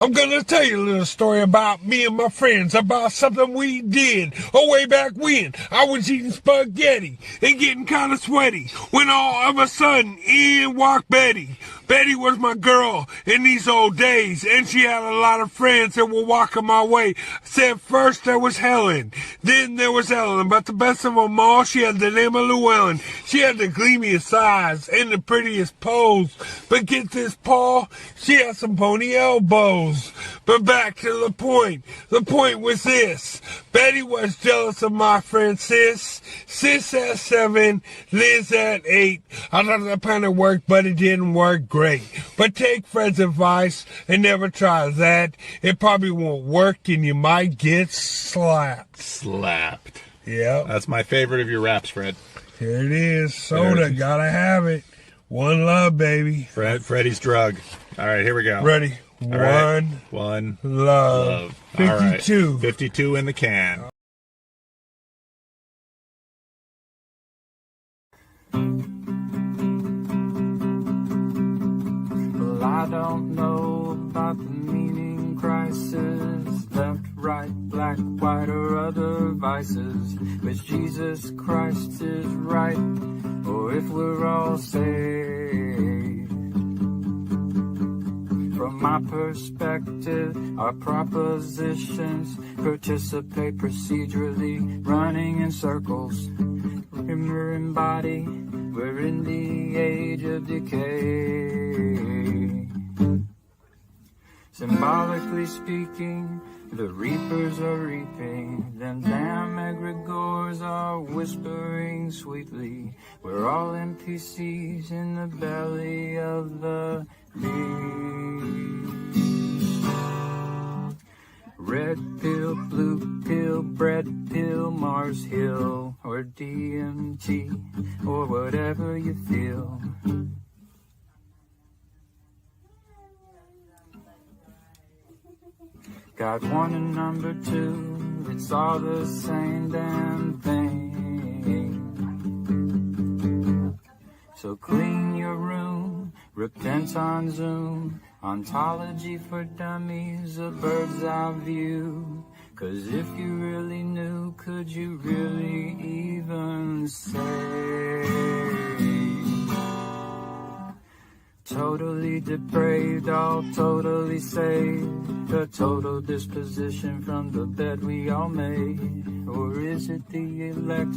I'm gonna tell you a little story about me and my friends, about something we did way back when. I was eating spaghetti and getting kind of sweaty when all of a sudden in walked Betty. Betty was my girl in these old days, and she had a lot of friends that were walking my way. Said first there was Helen, then there was Ellen, but the best of them all, she had the name of Llewellyn. She had the gleamiest eyes and the prettiest pose, but get this, Paul, she had some pony elbows. But back to the point. The point was this. Betty was jealous of my friend Sis. Sis at 7, Liz at 8. I thought that plan had worked, but it didn't work great. But take Fred's advice and never try that. It probably won't work and you might get slapped. Slapped. Yeah. That's my favorite of your raps, Fred. Here it is. Soda. Gotta have it. One love, baby. Freddie's drug. All right, here we go. Ready. One love. 52. All right. 52 in the can. Well, I don't know about the meaning crisis, left, right, black, white, or other vices, which Jesus Christ is right, or if we're all saved. From my perspective, our propositions participate procedurally, running in circles. Remember in body, we're in the age of decay. Symbolically speaking, the reapers are reaping, them damn egregores are whispering sweetly. We're all NPCs in the belly of the beast. Red pill, blue pill, bread pill, Mars Hill, or DMT, or whatever you feel. Got one and number two, it's all the same damn thing. So clean your room, repent on Zoom, ontology for dummies, a bird's eye view. 'Cause if you really knew, could you really even say? Totally depraved, all totally saved. A total disposition from the bed we all made. Or is it the elect?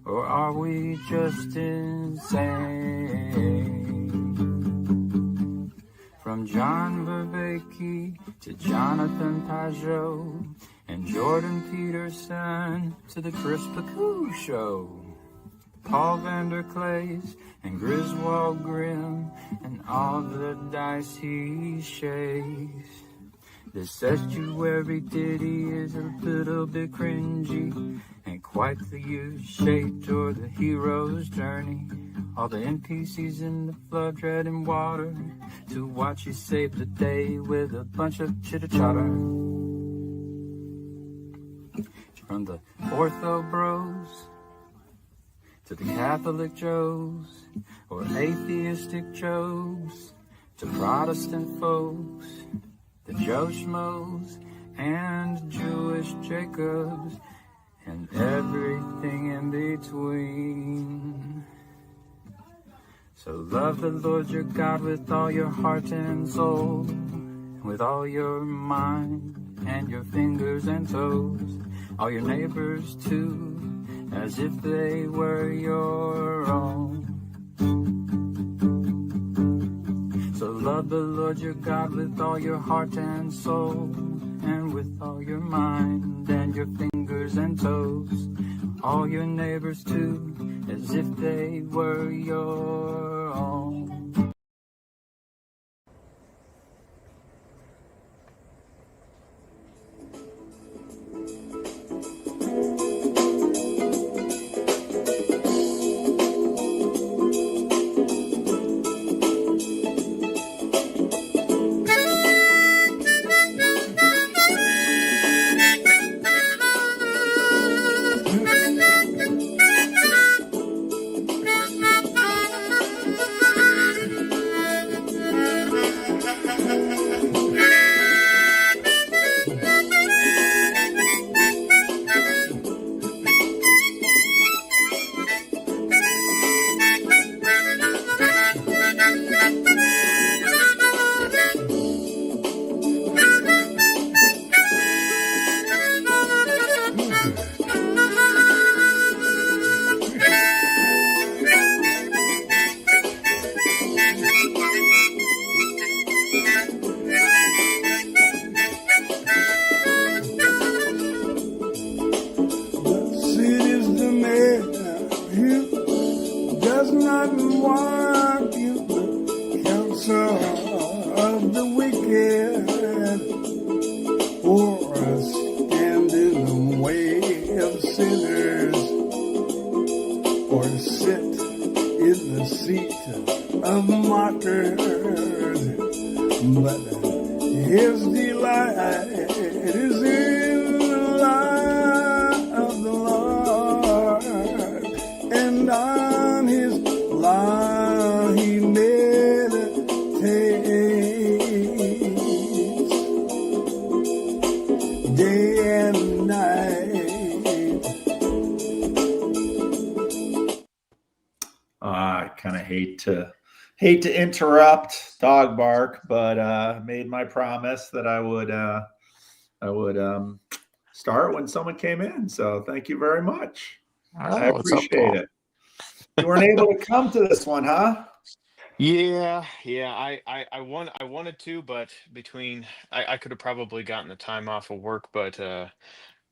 Or are we just insane? From John Vervaeke to Jonathan Pajot and Jordan Peterson to the Chris Pacou Show. Paul Vanderklays and Griswold Grimm and all the dice he shakes. This estuary ditty is a little bit cringy, ain't quite the U-shaped or the hero's journey. All the NPCs in the flood treading water to watch you save the day with a bunch of chitter-chatter. From the ortho bros to the Catholic Joes, or atheistic Jobs, to Protestant folks, the Joe Schmoes, and Jewish Jacobs, and everything in between. So love the Lord your God with all your heart and soul, with all your mind and your fingers and toes, all your neighbors too, as if they were your own. So love the Lord your God with all your heart and soul, and with all your mind and your fingers and toes, all your neighbors too, as if they were your own. or stand in the way of sinners, or sit in the seat of mockers. But his delight is in the law of the Lord, and on his law he meditates day and night. I kind of hate to interrupt dog bark, but made my promise that I would start when someone came in. So thank you very much. I appreciate it. You weren't able to come to this one, huh? Yeah. I wanted to, but I could have probably gotten the time off of work, but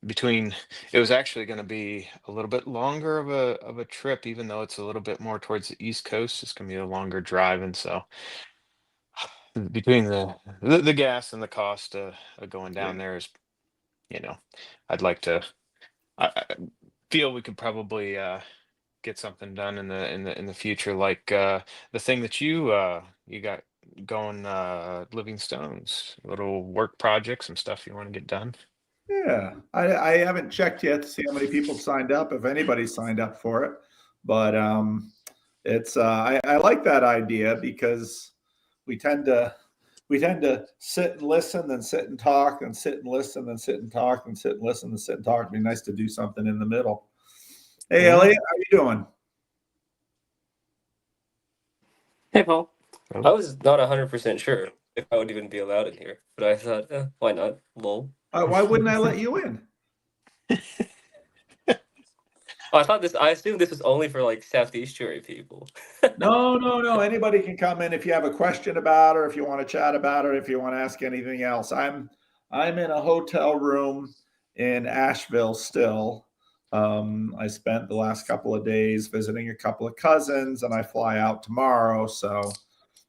between it was actually going to be a little bit longer of a trip, even though it's a little bit more towards the East Coast. It's going to be a longer drive, and so between the gas and the cost of going down there is, I'd like to. I feel we could probably get something done in the future, like the thing that you got going, Living Stones, little work project, some stuff you want to get done. Yeah, I haven't checked yet to see how many people signed up, if anybody signed up for it. But it's I like that idea because we tend to sit and listen, then sit and talk, then sit and listen, then sit and talk, then sit and listen, then sit and talk. It'd be nice to do something in the middle. Hey, Elliot, how you doing? Hey, Paul. Oh. I was not 100% sure if I would even be allowed in here, but I thought, why not? Lol. Why wouldn't I let you in? I assumed this was only for like Southeastuary people. No. Anybody can come in if you have a question about it, or if you want to chat about it, or if you want to ask anything else. I'm in a hotel room in Asheville still. I spent the last couple of days visiting a couple of cousins, and I fly out tomorrow. So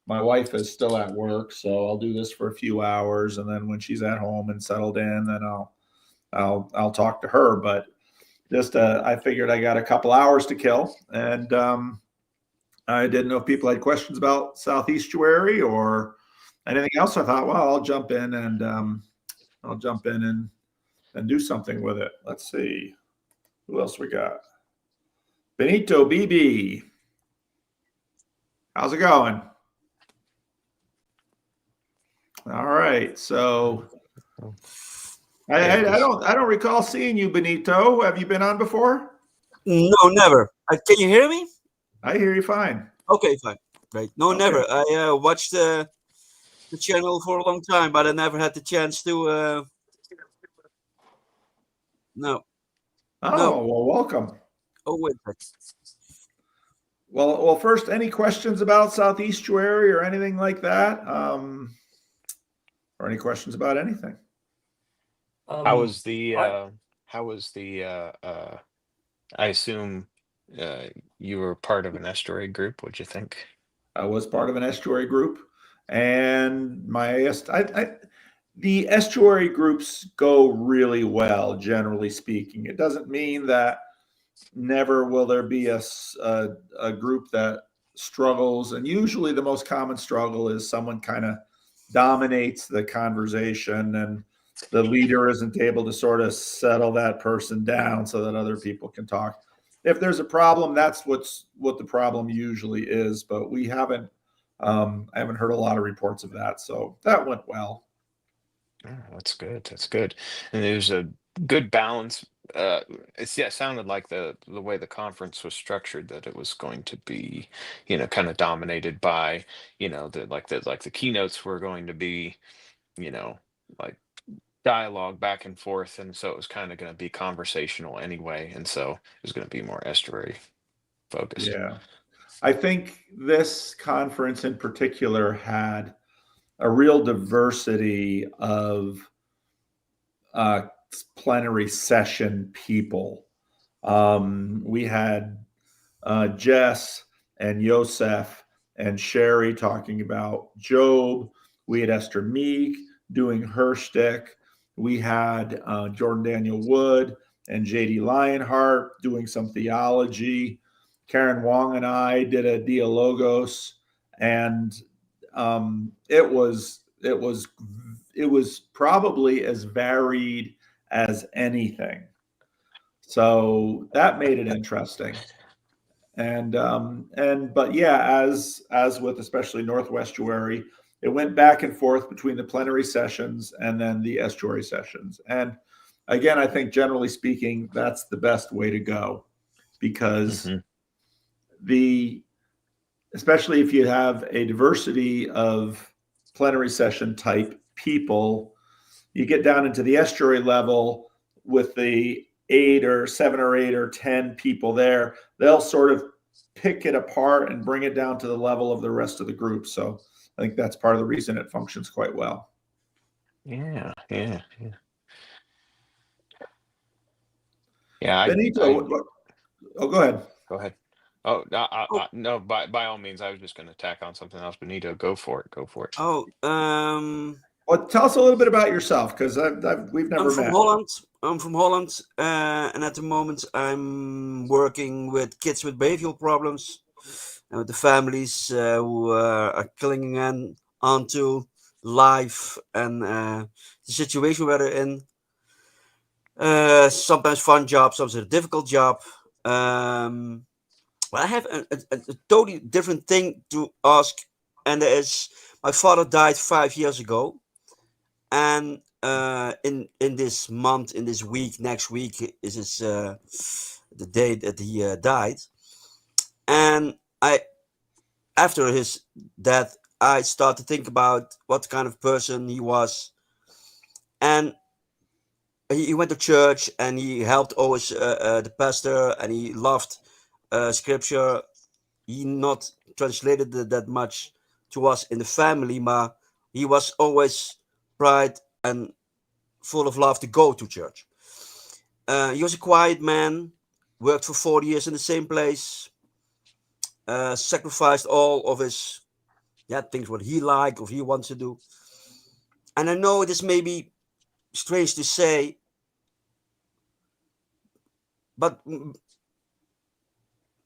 my wife is still at work, so I'll do this for a few hours, and then when she's at home and settled in, then I'll talk to her. But just I figured I got a couple hours to kill, and I didn't know if people had questions about Southeastuary or anything else. I thought, well, I'll jump in and do something with it. Let's see. Who else we got? Benito BB. How's it going? All right. So I don't recall seeing you, Benito. Have you been on before? No, never. Can you hear me? I hear you fine. Okay, fine. Great. No, Okay. never. I watched the channel for a long time, but I never had the chance to. No. Oh, No. well, welcome. Oh, wait. Well, first, any questions about Southeastuary or anything like that? Or any questions about anything? How was the I assume you were part of an estuary group. What'd you think? I was part of an estuary group, and the estuary groups go really well, generally speaking. It doesn't mean that never will there be a group that struggles, and usually the most common struggle is someone kind of dominates the conversation, and the leader isn't able to sort of settle that person down so that other people can talk. If there's a problem, that's what the problem usually is. But I haven't heard a lot of reports of that, so that went well. Oh, that's good. That's good. And there's a good balance. It sounded like the way the conference was structured, that it was going to be, kind of dominated by, the keynotes were going to be, like dialogue back and forth, and so it was kind of going to be conversational anyway, and so it was going to be more estuary focused. Yeah. I think this conference in particular had a real diversity of plenary session people. We had Jess and Yosef and Sherry talking about Job. We had Esther Meek doing her shtick. We had Jordan Daniel Wood and J.D. Lionheart doing some theology. Karen Wong and I did a Dialogos, and it was probably as varied as anything. So that made it interesting. But yeah, as with especially Northwestuary, it went back and forth between the plenary sessions and then the estuary sessions. And again, I think generally speaking, that's the best way to go, because especially if you have a diversity of plenary session type people, you get down into the estuary level with the 8 or 7 or 8 or 10 people there, they'll sort of pick it apart and bring it down to the level of the rest of the group. So I think that's part of the reason it functions quite well. Yeah. Yeah. Benito, oh, go ahead. Go ahead. Oh, no, by all means, I was just going to tack on something else. Benito, go for it. Go for it. Oh, Well, tell us a little bit about yourself, because we've never I'm from met. Holland. I'm from Holland, and at the moment I'm working with kids with behavioral problems and with the families who are clinging onto life and the situation where they're in. Sometimes fun job, sometimes a difficult job. Well, I have a totally different thing to ask, and that is, my father died 5 years ago, and in this month, in this week, next week is his the day that he died, and after his death, I start to think about what kind of person he was, and he went to church and he helped always the pastor, and he loved scripture. He not translated that much to us in the family, but he was always bright and full of love to go to church. He was a quiet man, worked for 40 years in the same place, sacrificed all of his things what he liked or he wants to do. And I know this may be strange to say, but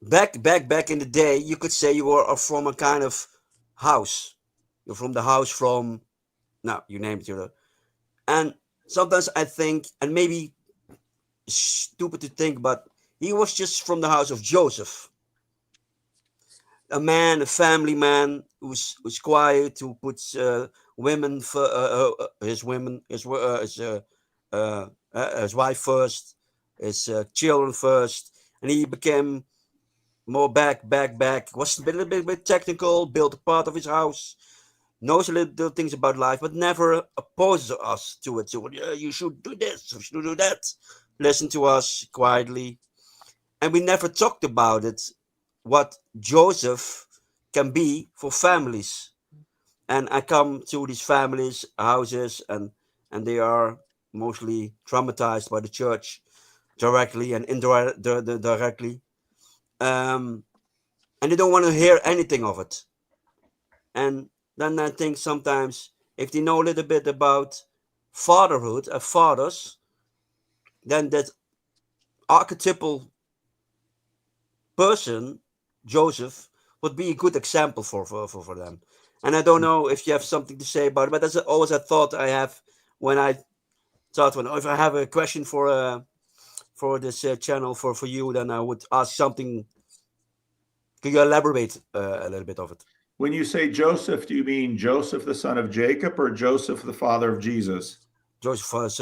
back in the day, you could say you were from a kind of house. You're from the house from, now you name it, and sometimes I think, and maybe stupid to think, but he was just from the house of Joseph, a man, a family man who's quiet, who puts women for his wife first, his children first, and he became more back, was a little bit technical, built a part of his house, knows a little things about life, but never opposes us to it. So you should do this, you should do that. Listen to us quietly. And we never talked about it, what Joseph can be for families. And I come to these families' houses, and they are mostly traumatized by the church, directly and indirectly. And they don't want to hear anything of it. And then I think sometimes if they know a little bit about fatherhood, fathers, then that archetypal person, Joseph, would be a good example for them. And I don't know if you have something to say about it, but that's always a thought I have when I thought, if I have a question for this channel for you, then I would ask something. Can you elaborate a little bit of it? When you say Joseph, do you mean Joseph, the son of Jacob, or Joseph, the father of Jesus? Joseph was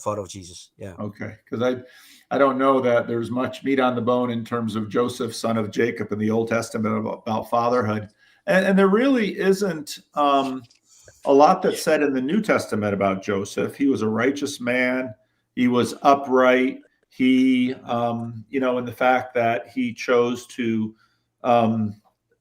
father of Jesus. Yeah. Okay, because I don't know that there's much meat on the bone in terms of Joseph, son of Jacob, in the Old Testament about fatherhood, and there really isn't a lot that's said in the New Testament about Joseph. He was a righteous man. He was upright. He, in the fact that he chose to,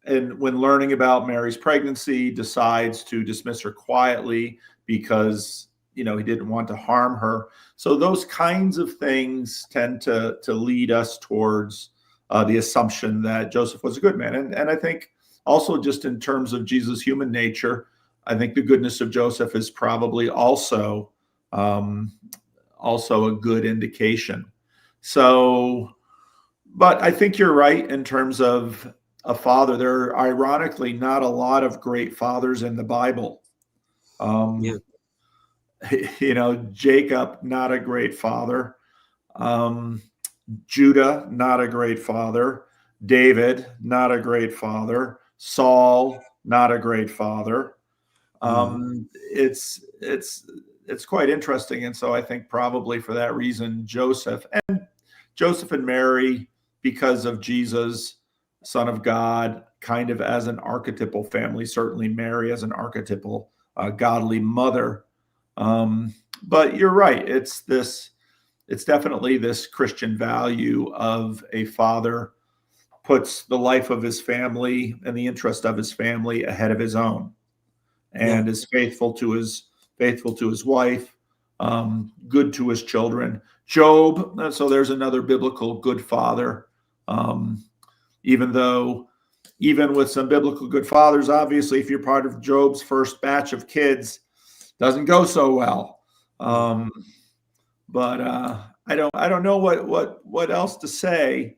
and when learning about Mary's pregnancy, decides to dismiss her quietly because, he didn't want to harm her. So those kinds of things tend to lead us towards the assumption that Joseph was a good man. And I think also, just in terms of Jesus' human nature, I think the goodness of Joseph is probably also also a good indication. So, but I think you're right in terms of a father. There are ironically not a lot of great fathers in the Bible. Yeah. Jacob, not a great father. Judah, not a great father. David, not a great father. Saul, not a great father. It's quite interesting, and so I think probably for that reason, Joseph and Mary, because of Jesus, Son of God, kind of as an archetypal family. Certainly, Mary as an archetypal godly mother. But you're right. It's definitely this Christian value of a father puts the life of his family and the interest of his family ahead of his own, and is faithful to his wife, good to his children. Job, so there's another biblical good father. Even with some biblical good fathers, obviously, if you're part of Job's first batch of kids, doesn't go so well. But I don't know what else to say.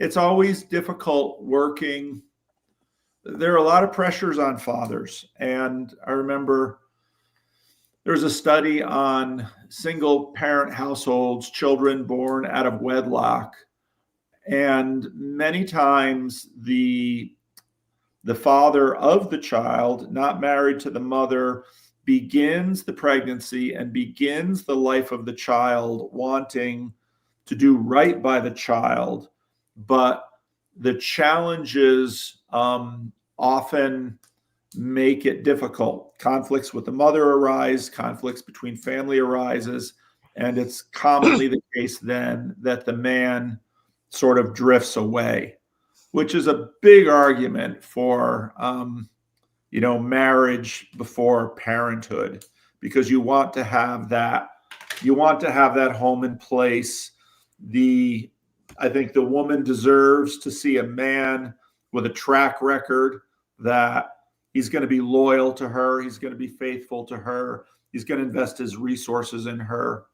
It's always difficult working. There are a lot of pressures on fathers, and I remember there's a study on single parent households, children born out of wedlock, and many times the father of the child, not married to the mother, begins the pregnancy and begins the life of the child wanting to do right by the child, but the challenges often make it difficult. Conflicts with the mother arise, conflicts between family arises, and it's commonly the case then that the man sort of drifts away, which is a big argument for marriage before parenthood, because you want to have that home in place. I think the woman deserves to see a man with a track record that he's going to be loyal to her, he's going to be faithful to her, he's going to invest his resources in her.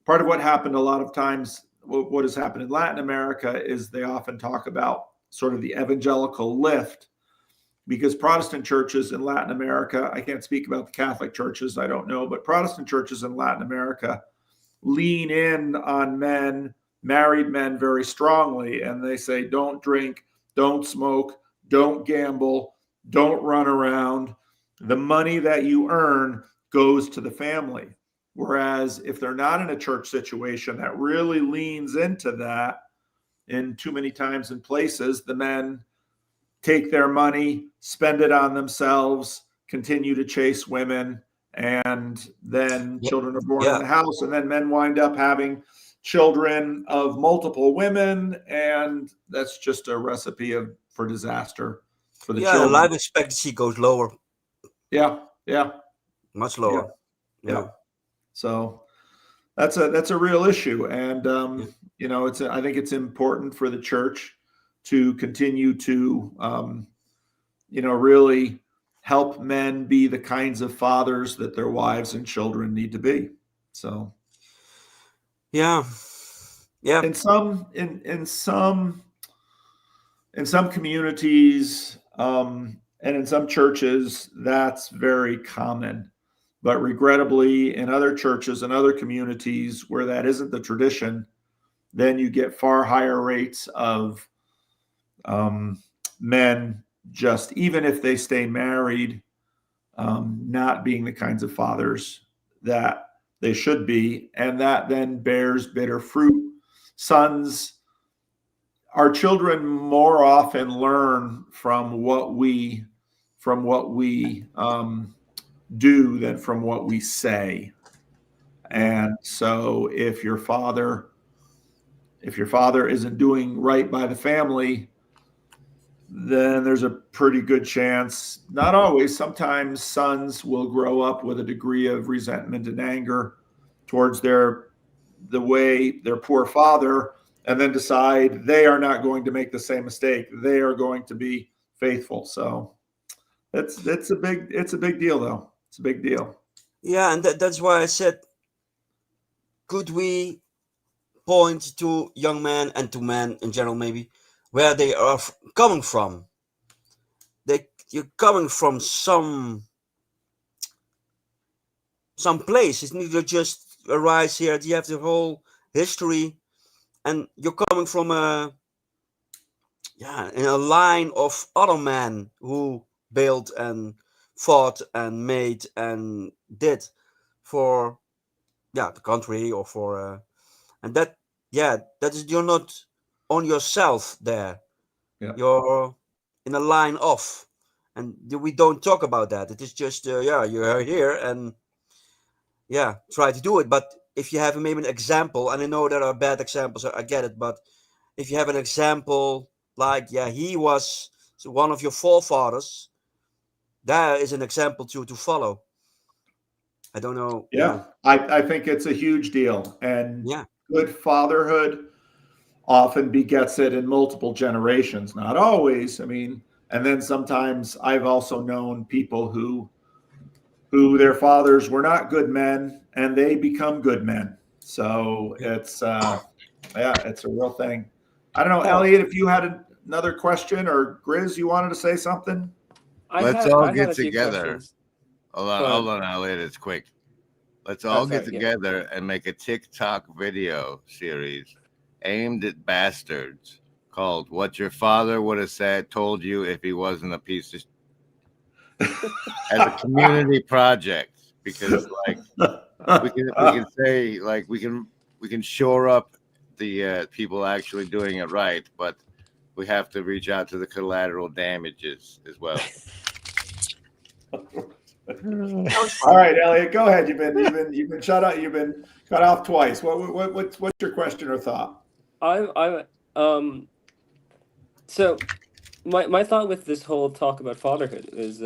Part of what happened a lot of times, what has happened in Latin America, is they often talk about sort of the evangelical lift, because Protestant churches in Latin America, I can't speak about the Catholic churches, I don't know, but Protestant churches in Latin America lean in on men, married men, very strongly, and they say, don't drink, don't smoke, don't gamble, don't run around. The money that you earn goes to the family. Whereas if they're not in a church situation that really leans into that, in too many times and places, the men take their money, spend it on themselves, continue to chase women, and then children are born in the house, and then men wind up having children of multiple women, and that's just a recipe for disaster for the children. Life expectancy goes lower. Yeah, much lower. Yeah. So that's a real issue, and I think it's important for the church to continue to really help men be the kinds of fathers that their wives and children need to be. So yeah. In some communities and in some churches, that's very common. But regrettably, in other churches and other communities where that isn't the tradition, then you get far higher rates of men, just even if they stay married, not being the kinds of fathers that they should be, and that then bears bitter fruit. Our children more often learn from what we do than from what we say. And so if your father isn't doing right by the family, then there's a pretty good chance, not always, sometimes sons will grow up with a degree of resentment and anger towards their poor father, and then decide they are not going to make the same mistake. They are going to be faithful. So it's a big deal, though. It's a big deal. Yeah, and that's why I said could we point to young men and to men in general, maybe, where they are coming from? You're coming from some place. It's not just arise here. You have the whole history, and you're coming from in a line of other men who built and fought and made and did for the country, or for and that that is, you're not on yourself there. Yeah. You're in a line off, and we don't talk about that. It is just you're here, and try to do it. But if you have maybe an example, and I know there are bad examples, I get it, but if you have an example like he was one of your forefathers, there is an example to follow. I don't know. Yeah, I think it's a huge deal, and Yeah. good fatherhood often begets it in multiple generations. Not always. I mean, and then sometimes I've also known people who their fathers were not good men, and they become good men. So it's it's a real thing. I don't know, Elliot, if you had another question, or Grizz, you wanted to say something? Let's all get together. Hold on, Elliot. It's quick. Let's all get together and make a TikTok video series aimed at bastards called "What Your Father Would Have Told You If He Wasn't a Piece of," as a community project, because we can say we can shore up the people actually doing it right, but we have to reach out to the collateral damages as well. All right, Elliot, go ahead. You've been shut out. You've been cut off twice. What's your question or thought? So my thought with this whole talk about fatherhood is,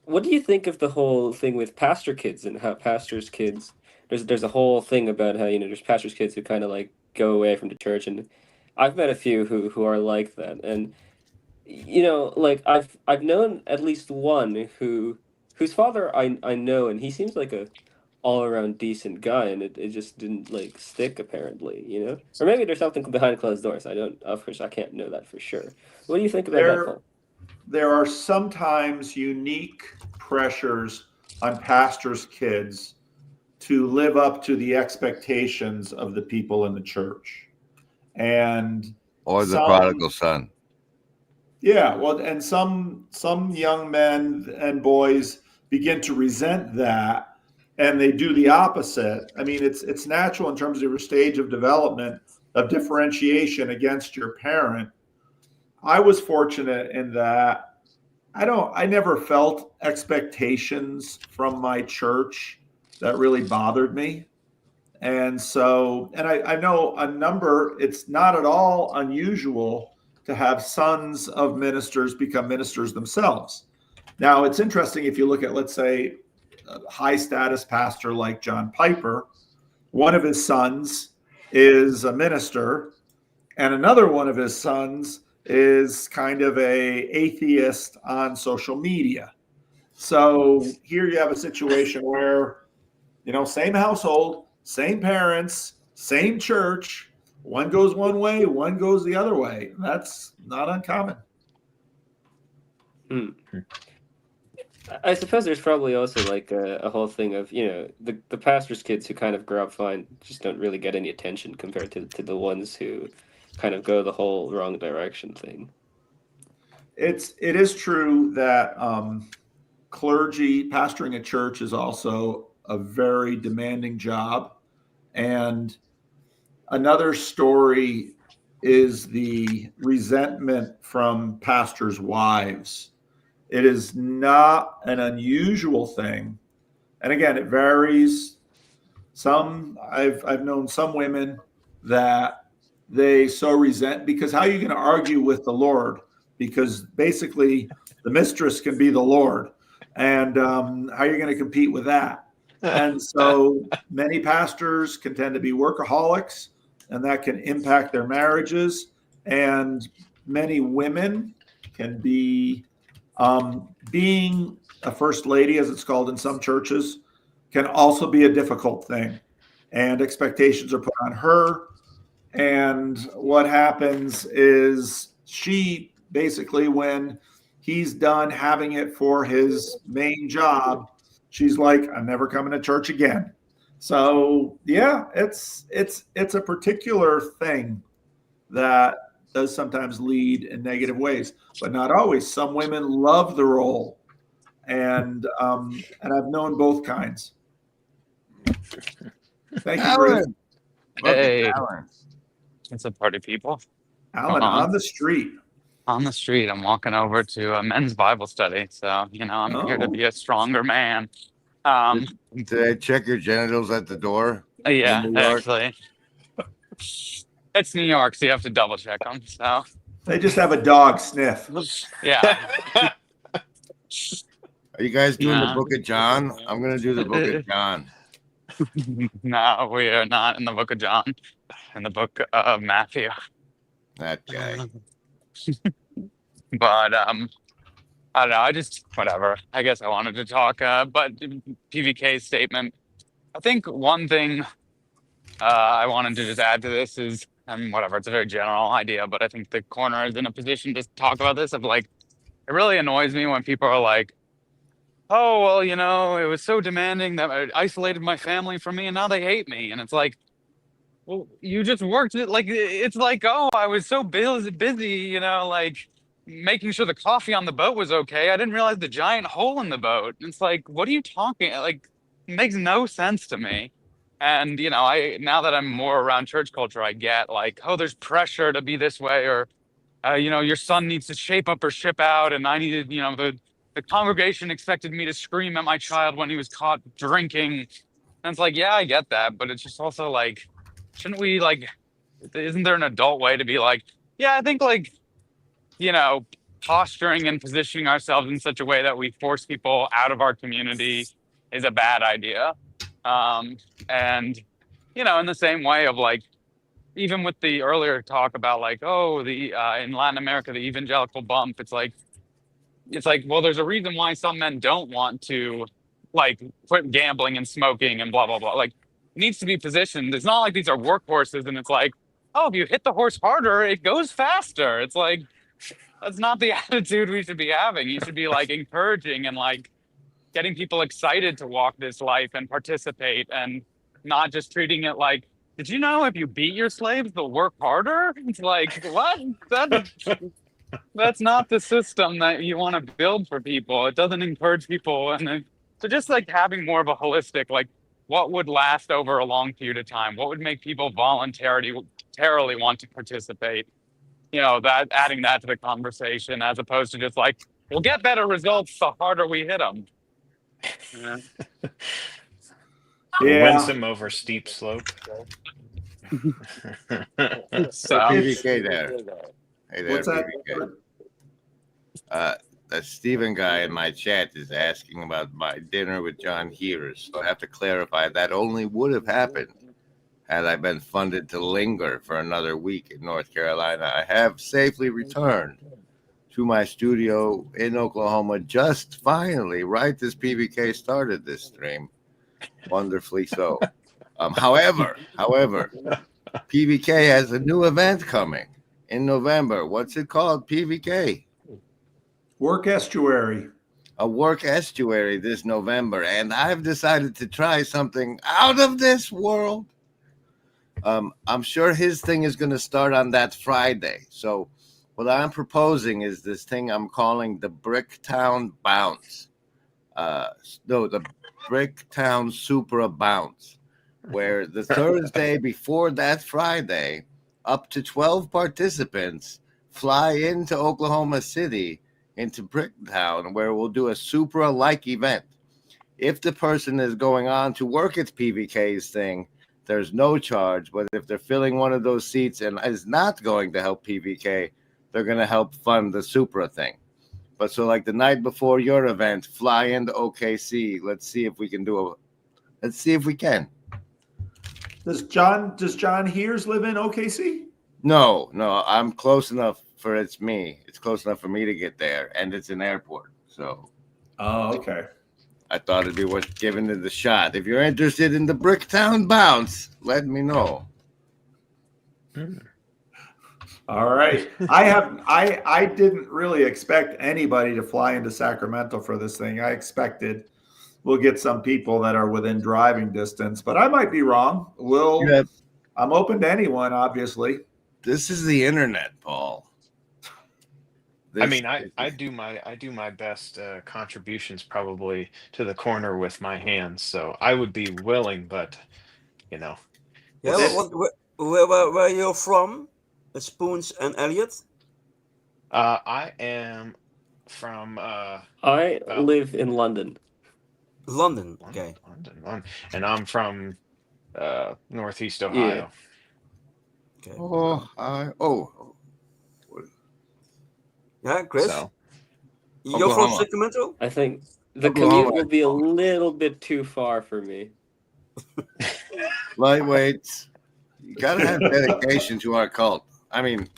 what do you think of the whole thing with pastor kids, and how pastors' kids? There's a whole thing about how there's pastors' kids who kind of like go away from the church, and I've met a few who are like that, and I've known at least one whose father I know, and he seems like a all around decent guy, and it just didn't stick, apparently. Or maybe there's something behind closed doors. Of course I can't know that for sure. What do you think about that, Paul? There are sometimes unique pressures on pastors' kids to live up to the expectations of the people in the church, or the prodigal son. Yeah, well, and some young men and boys begin to resent that, and they do the opposite. I mean, it's natural in terms of your stage of development of differentiation against your parent. I was fortunate in that I never felt expectations from my church that really bothered me. And so, I know a number, it's not at all unusual to have sons of ministers become ministers themselves. Now, it's interesting if you look at, let's say, a high status pastor like John Piper, one of his sons is a minister, and another one of his sons is kind of a atheist on social media. So here you have a situation where, same household, same parents, same church, one goes one way, one goes the other way. That's not uncommon. I suppose there's probably also a whole thing of, the pastor's kids who kind of grow up fine just don't really get any attention compared to the ones who kind of go the whole wrong direction thing. It is true that clergy, pastoring a church is also a very demanding job. And another story is the resentment from pastors' wives. It is not an unusual thing. And again, it varies. I've known some women that they so resent, because how are you going to argue with the Lord? Because basically the mistress can be the Lord. And how are you going to compete with that? And so many pastors can tend to be workaholics, and that can impact their marriages. And many women can be, being a first lady, as it's called in some churches, can also be a difficult thing. and expectations are put on her. And what happens is she basically, when he's done having it for his main job, she's like, I'm never coming to church again. So yeah, it's a particular thing that does sometimes lead in negative ways, but not always. Some women love the role, and I've known both kinds. Thank you, Bruce. Alan. Look at Hey, Alan. it's a party, people. Alan on? on the street. On the street, I'm walking over to a men's Bible study. So, I'm here to be a stronger man. Did they check your genitals at the door? Yeah, in New York? actually. It's New York, so you have to double check them. So, They just have a dog sniff. yeah. Are you guys doing the Nah. Book of John? I'm gonna do the Book of John. No, we are not in the book of John, in the book of Matthew. That guy. But I don't know. I just whatever. I guess I wanted to talk. But PVK's statement. I think one thing I wanted to just add to this is, and whatever. It's a very general idea, but I think the corner is in a position to talk about this. Of like, it really annoys me when people are like, "Oh, well, it was so demanding that I isolated my family from me, and now they hate me." And it's like, well, you just worked it. Like it's like, oh, I was so busy, like making sure the coffee on the boat was okay. I didn't realize the giant hole in the boat. It's like, what are you talking? Like, it makes no sense to me. And I now that I'm more around church culture, I get like, oh, there's pressure to be this way, or your son needs to shape up or ship out, and I needed, the congregation expected me to scream at my child when he was caught drinking. And it's like, yeah, I get that, but it's just also like, shouldn't we like, isn't there an adult way to be like, yeah, I think like, posturing and positioning ourselves in such a way that we force people out of our community is a bad idea. And, in the same way of like, even with the earlier talk about like, oh, the in Latin America, the evangelical bump, it's like, well, there's a reason why some men don't want to like quit gambling and smoking and blah, blah, blah. Like, it needs to be positioned. It's not like these are workhorses and it's like, oh, if you hit the horse harder, it goes faster. It's like, that's not the attitude we should be having. You should be like encouraging and like getting people excited to walk this life and participate, and not just treating it like, did you know if you beat your slaves, they'll work harder? It's like, what? That's not the system that you want to build for people. It doesn't encourage people. And so just like having more of a holistic, like what would last over a long period of time? What would make people voluntarily want to participate? That adding that to the conversation, as opposed to just like, we'll get better results the harder we hit them. Yeah. Winsome over steep slope. So, PVK there. Hey there, What's that? PVK. That Steven guy in my chat is asking about my dinner with John Heers. So I have to clarify that only would have happened had I been funded to linger for another week in North Carolina. I have safely returned to my studio in Oklahoma just finally, right as PVK started this stream. Wonderfully so. However, PVK has a new event coming in November. What's it called, PVK? Work Estuary. A work estuary this November, and I've decided to try something out of this world. I'm sure his thing is going to start on that Friday. So what I'm proposing is this thing I'm calling the Bricktown Bounce. The Bricktown Supra Bounce, where the Thursday before that Friday, up to 12 participants fly into Oklahoma City, into Bricktown, where we'll do a Supra-like event. If the person is going on to work at PVK's thing, there's no charge. But if they're filling one of those seats and is not going to help PVK, they're going to help fund the Supra thing. But so like the night before your event, fly into OKC. Let's see if we can let's see if we can. Does John Heers live in OKC? No, I'm close enough for it's me. It's close enough for me to get there, and it's an airport. So Oh, okay. I thought it'd be worth giving it a shot. If you're interested in the Bricktown bounce, let me know. All right. I didn't really expect anybody to fly into Sacramento for this thing. I expected we'll get some people that are within driving distance, but I might be wrong. Yeah. I'm open to anyone, obviously. This is the internet, Paul. I mean, I do my best contributions probably to the corner with my hands, so I would be willing, but you know, Yeah, where you're from? Spoons and Elliot? I am from I well, live in London. London. Okay. London, and I'm from Northeast Yeah. Ohio. Okay. Yeah, Chris? So You're from Oklahoma. Sacramento? I think the Oklahoma. commute will be a little bit too far for me. Lightweights. You gotta have dedication to our cult. I mean,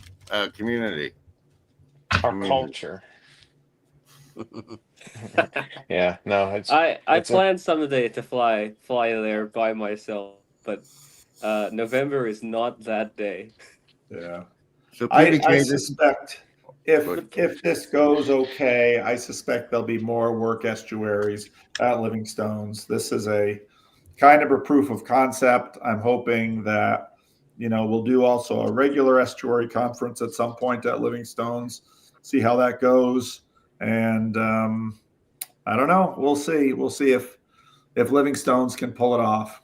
community. our culture. Yeah, no, it's I it's a- plan someday to fly there by myself, but November is not that day. Yeah. So I PDK, this suspect if this goes okay, I suspect there'll be more work estuaries at Livingstone's. This is a kind of a proof of concept. I'm hoping that we'll do also a regular estuary conference at some point at Livingstone's, see how that goes, and I don't know. We'll see. We'll see if Livingstone's can pull it off.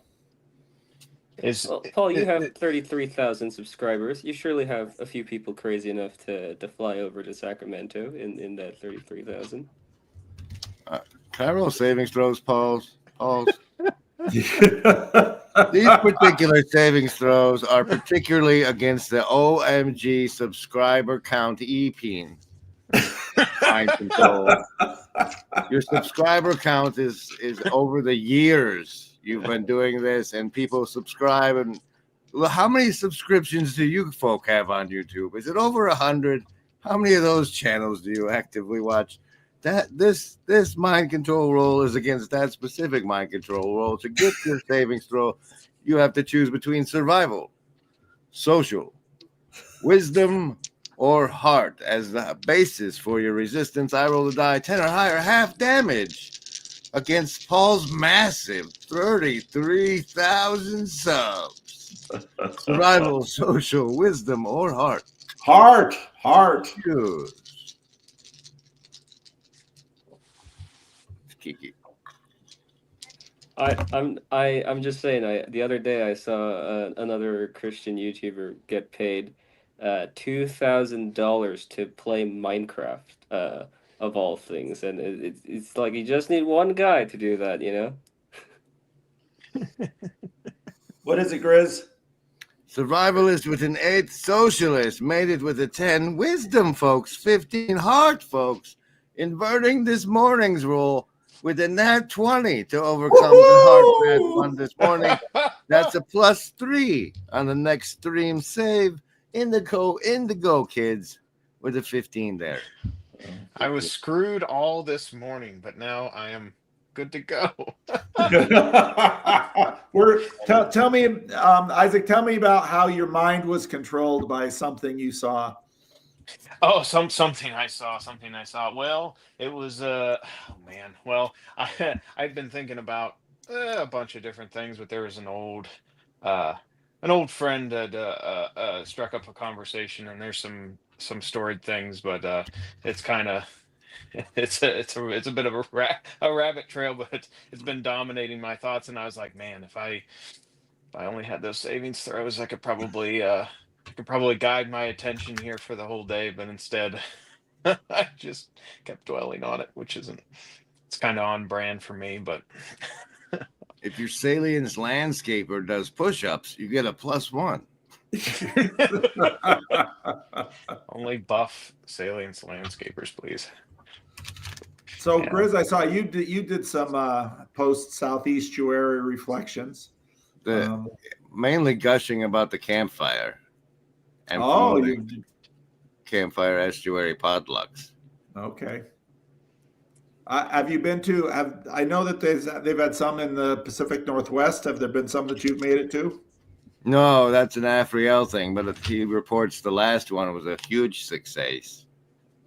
Well, Paul, you have 33,000 subscribers. You surely have a few people crazy enough to fly over to Sacramento in that 33,000. Can I roll savings throws, Pauls? These particular savings throws are particularly against the OMG subscriber count EPing. Mind control. Your subscriber count is over the years you've been doing this, and people subscribe. And how many subscriptions do you folk have on YouTube? Is it over 100? How many of those channels do you actively watch? That this mind control roll is against that specific mind control roll. To get your savings throw, you have to choose between survival, social, wisdom, or heart as the basis for your resistance. I roll the die 10 or higher, half damage against Paul's massive 33,000 subs. Survival, social, wisdom, or heart. Heart. Choose. Kiki. I'm just saying. The other day I saw another Christian YouTuber get paid $2,000 to play Minecraft, of all things, and it's like you just need one guy to do that, What is it, Grizz? Survivalist with an 8, socialist made it with a 10, wisdom, folks, 15, heart, folks, inverting this morning's roll with a nat 20 to overcome the heart nat one this morning. That's a +3 on the next stream save. Indigo kids with a 15 there. I was screwed all this morning, but now I am good to go. Tell me, Isaac. Tell me about how your mind was controlled by something you saw. Oh, something I saw. Well, it was oh man. Well, I've been thinking about a bunch of different things, but there was an old friend that struck up a conversation, and there's some storied things, but it's kind of it's a bit of a rabbit trail, but it's been dominating my thoughts, and I was like, man, if I only had those savings throws, I could probably guide my attention here for the whole day, but instead I just kept dwelling on it, which it's kind of on brand for me, but If your Salience landscaper does push-ups, you get a +1. only buff Salience landscapers, please. So, Yeah. Grizz, I saw you did some post Southeastuary reflections. Mainly gushing about the campfire. And campfire estuary potlucks. Okay. Have you been to? I know that they've had some in the Pacific Northwest. Have there been some that you've made it to? No, that's an Afriel thing, but he reports the last one was a huge success.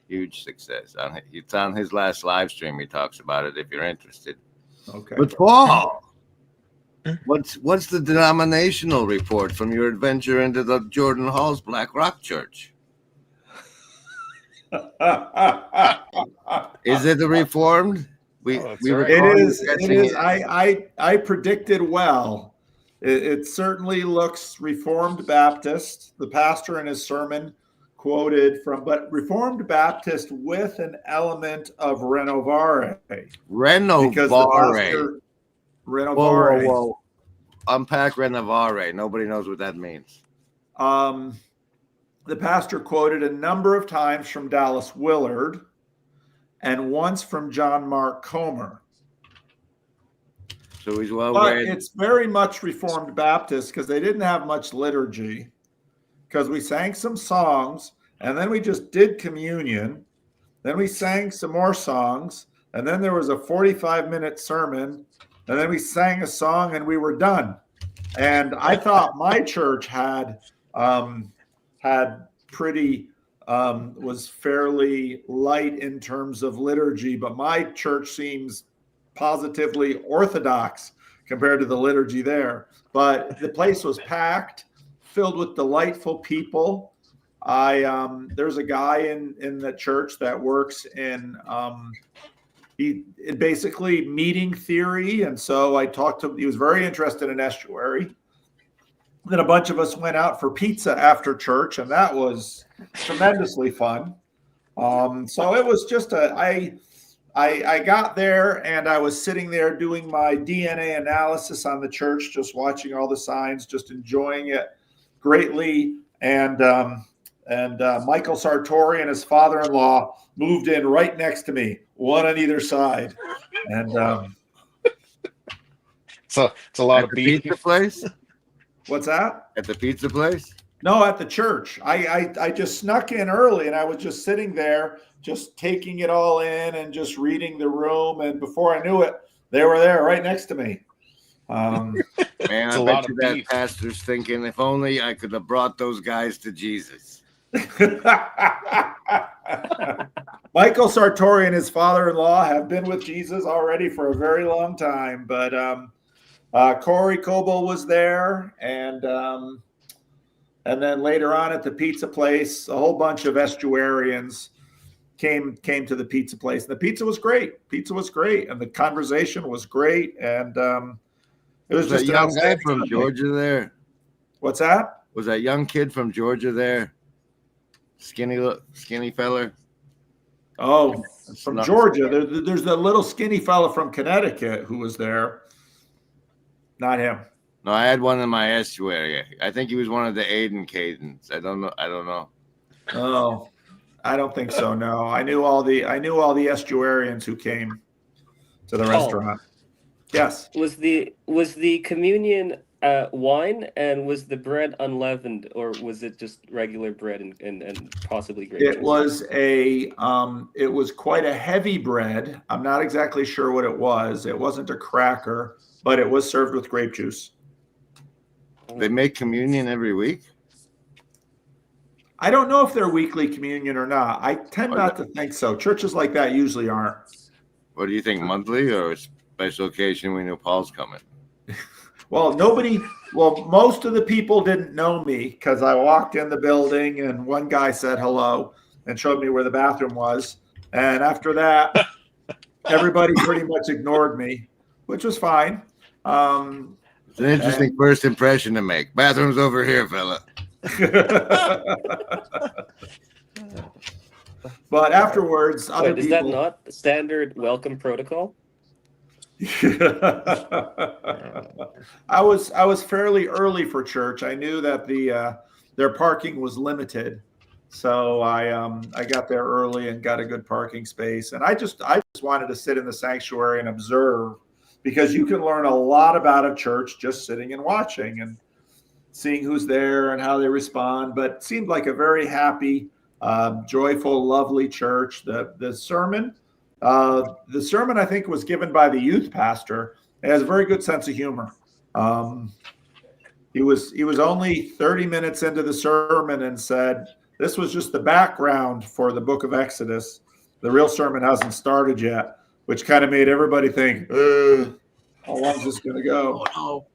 Huge success. It's on his last live stream. He talks about it if you're interested. Okay. But Paul, what's the denominational report from your adventure into the Jordan Hall's Black Rock Church? Is it the Reformed? It is. It is. I predicted well. It certainly looks Reformed Baptist. The pastor in his sermon quoted from, but Reformed Baptist with an element of Renovare. Renovare. Renovare. Whoa. Unpack Renovare. Nobody knows what that means. The pastor quoted a number of times from Dallas Willard and once from John Mark Comer. So he's well But read. it's very much Reformed Baptist because they didn't have much liturgy, because we sang some songs and then we just did communion. Then we sang some more songs and then there was a 45-minute sermon and then we sang a song and we were done. And I thought my church was fairly light in terms of liturgy, but my church seems positively orthodox compared to the liturgy there. But the place was packed, filled with delightful people. There's a guy in the church that works in basically meeting theory, and so I talked to him. He was very interested in estuary. Then a bunch of us went out for pizza after church, and that was tremendously fun. So it was just I got there and I was sitting there doing my DNA analysis on the church, just watching all the signs, just enjoying it greatly. And Michael Sartori and his father-in-law moved in right next to me, one on either side. And so it's a lot At of the beef. pizza place? what's that? At the pizza place? No, at the church. I just snuck in early and I was just sitting there, just taking it all in and just reading the room. And before I knew it, they were there right next to me. Man, It's I a bet lot you of that beef. pastor's thinking, if only I could have brought those guys to Jesus. Michael Sartori and his father-in-law have been with Jesus already for a very long time. But Corey Coble was there, and then later on at the pizza place, a whole bunch of estuarians came to the pizza place. And the pizza was great. And the conversation was great. And it was just that young guy from Georgia there. What's that? Was that young kid from Georgia there? Skinny feller. Oh, from Georgia. There's the little skinny fella from Connecticut who was there. Not him. No, I had one in my estuary. I think he was one of the Aiden Cadens. I don't know. Oh, I don't think so. No, I knew all the estuarians who came to the restaurant. Yes. Was the communion wine, and was the bread unleavened, or was it just regular bread and possibly grape juice? It was quite a heavy bread. I'm not exactly sure what it was. It wasn't a cracker, but it was served with grape juice. They make communion every week? I don't know if they're weekly communion or not. I tend not to think so. Churches like that usually aren't. What do you think, monthly or a special occasion when you know Paul's coming? Well, most of the people didn't know me because I walked in the building and one guy said hello and showed me where the bathroom was. And after that, everybody pretty much ignored me, which was fine. It's an interesting first impression to make. Bathroom's over here, fella. But afterwards, other Is people. that not standard welcome protocol? I was fairly early for church. I knew that their parking was limited, so I got there early and got a good parking space. And I just wanted to sit in the sanctuary and observe, because you can learn a lot about a church just sitting and watching and seeing who's there and how they respond. But it seemed like a very happy, joyful, lovely church. The sermon The sermon, I think, was given by the youth pastor. He has a very good sense of humor. He was only 30 minutes into the sermon and said, this was just the background for the book of Exodus. The real sermon hasn't started yet, which kind of made everybody think, how long is this going to go? Oh,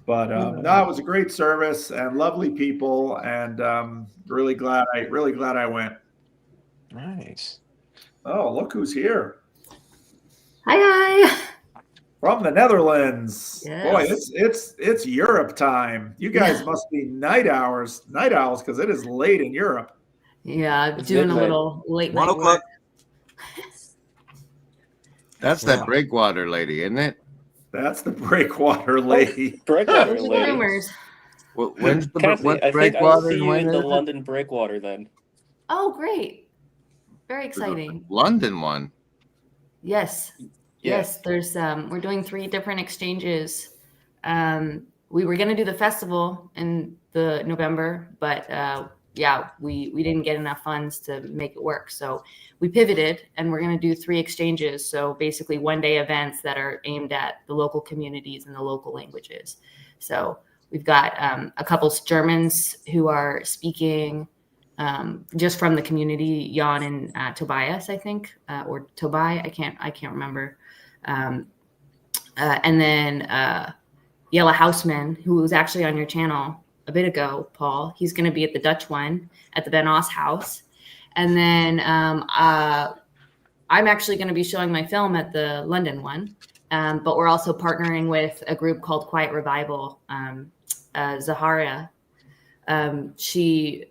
But no, it was a great service and lovely people, and really glad I went. Nice. Oh, look who's here Hi. from the Netherlands. Yes. Boy, it's Europe time. You guys must be night owls because it is late in Europe. Yeah, It's doing a midnight. little late 1 night o'clock. work. That's that breakwater lady, isn't it? That's the breakwater lady. Breakwater Those are the lady. rumors. When's the Kathy, what's I think I will breakwater? see you When in is the it? London breakwater then. Oh, great. Very exciting. London one. Yes. Yeah. Yes, there's we're doing 3 different exchanges. We were going to do the festival in the November, but yeah, we didn't get enough funds to make it work. So we pivoted and we're going to do 3 exchanges. So basically 1-day events that are aimed at the local communities and the local languages. So we've got a couple Germans who are speaking just from the community, Jan and Tobias, I think, or Tobai. I can't remember. And then Jelle Houseman, who was actually on your channel a bit ago, Paul. He's going to be at the Dutch one at the Ben Oss house. And then I'm actually going to be showing my film at the London one. But we're also partnering with a group called Quiet Revival. Zaharia, she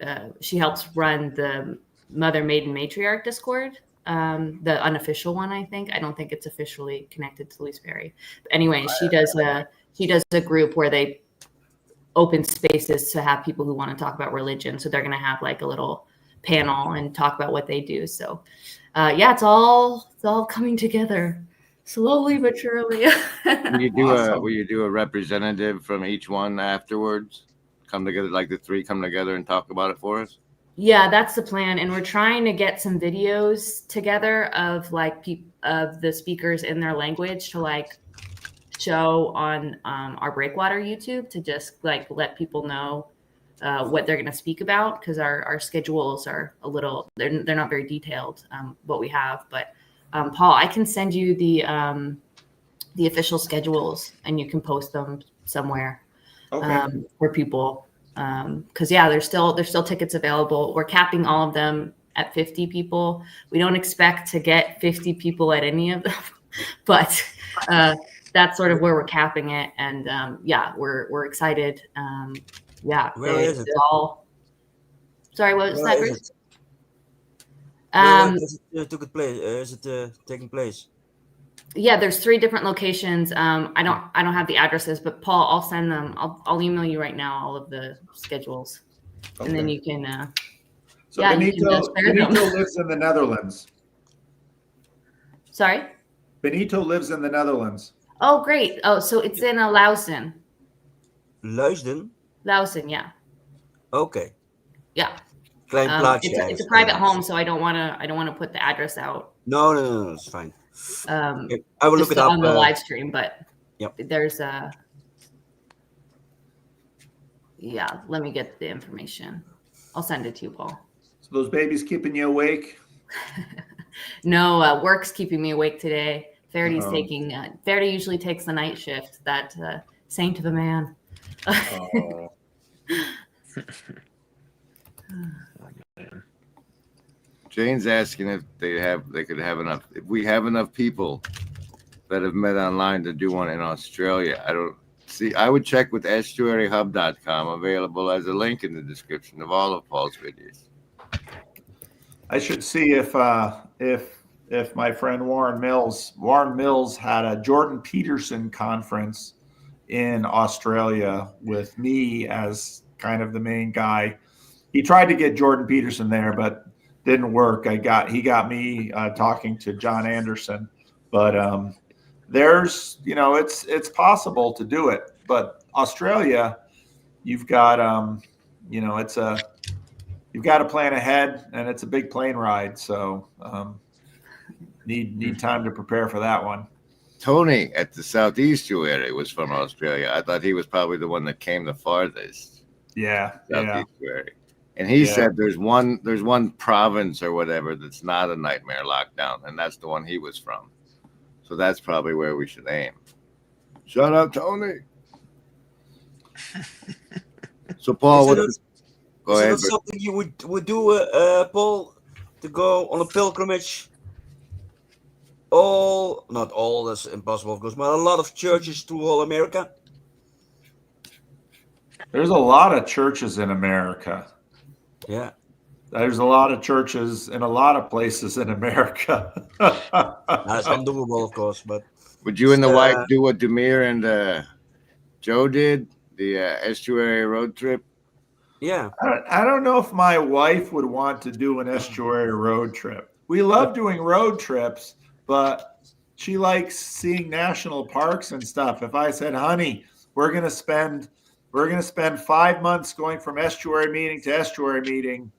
helps run the Mother Maiden Matriarch Discord, the unofficial one. I don't think it's officially connected to Louise Perry. But anyway, she does a group where they open spaces to have people who want to talk about religion. So they're going to have like a little panel and talk about what they do. So yeah, it's all coming together slowly but surely. Will you do Awesome. will you do a representative from each one afterwards? Come together, like the 3 come together and talk about it for us? Yeah, that's the plan. And we're trying to get some videos together of like of the speakers in their language to like show on our Breakwater YouTube to just like let people know what they're going to speak about, because our schedules are a little, they're not very detailed, what we have. But Paul, I can send you the official schedules and you can post them somewhere. Okay. For people, because yeah, there's still tickets available. We're capping all of them at 50 people. We don't expect to get 50 people at any of them, but that's sort of where we're capping it. And yeah, we're excited. Yeah, Where is it? Sorry, what was that, Where Bruce? is it? Where is it took place? Is it taking place? Yeah, there's 3 different locations. I don't have the addresses, but Paul, I'll send them. I'll email you right now all of the schedules, and then Okay. you can. So yeah, you can Benito spare them. lives in the Netherlands. Sorry. Benito lives in the Netherlands. Oh, great. Oh, so it's in Lausen. Luisden? Lausen, yeah, Okay. yeah. Klein plaatsje. It's a private home, so I don't want to put the address out. No, it's fine. Okay, I will look it up on the live stream, but yep. There's a. Yeah, let me get the information. I'll send it to you, Paul. So those babies keeping you awake? No, work's keeping me awake today. Farady's Oh. taking. Faraday usually takes the night shift. That saint of a man. Oh. Jane's asking if they could have enough. If we have enough people that have met online to do one in Australia, I don't see. I would check with estuaryhub.com, available as a link in the description of all of Paul's videos. I should see if my friend Warren Mills had a Jordan Peterson conference in Australia with me as kind of the main guy. He tried to get Jordan Peterson there, but didn't work. He got me talking to John Anderson, but there's, it's possible to do it, but Australia, you've got, you've got to plan ahead, and it's a big plane ride. So need time to prepare for that one. Tony at the Southeastuary was from Australia. I thought he was probably the one that came the farthest. Yeah. Southeastuary. And he said there's one province or whatever that's not a nightmare lockdown, and that's the one he was from. So that's probably where we should aim. Shout out Tony. So Paul, go ahead. Is that something you would do, Paul, to go on a pilgrimage? Not all, that's impossible, of course, but a lot of churches through all America. There's a lot of churches in America. Yeah. There's a lot of churches in a lot of places in America. That's undoable, of course, but would you and the wife do what Demir and Joe did, the estuary road trip? Yeah. I don't know if my wife would want to do an estuary road trip. We love doing road trips, but she likes seeing national parks and stuff. If I said, honey, we're gonna spend 5 months going from estuary meeting to estuary meeting,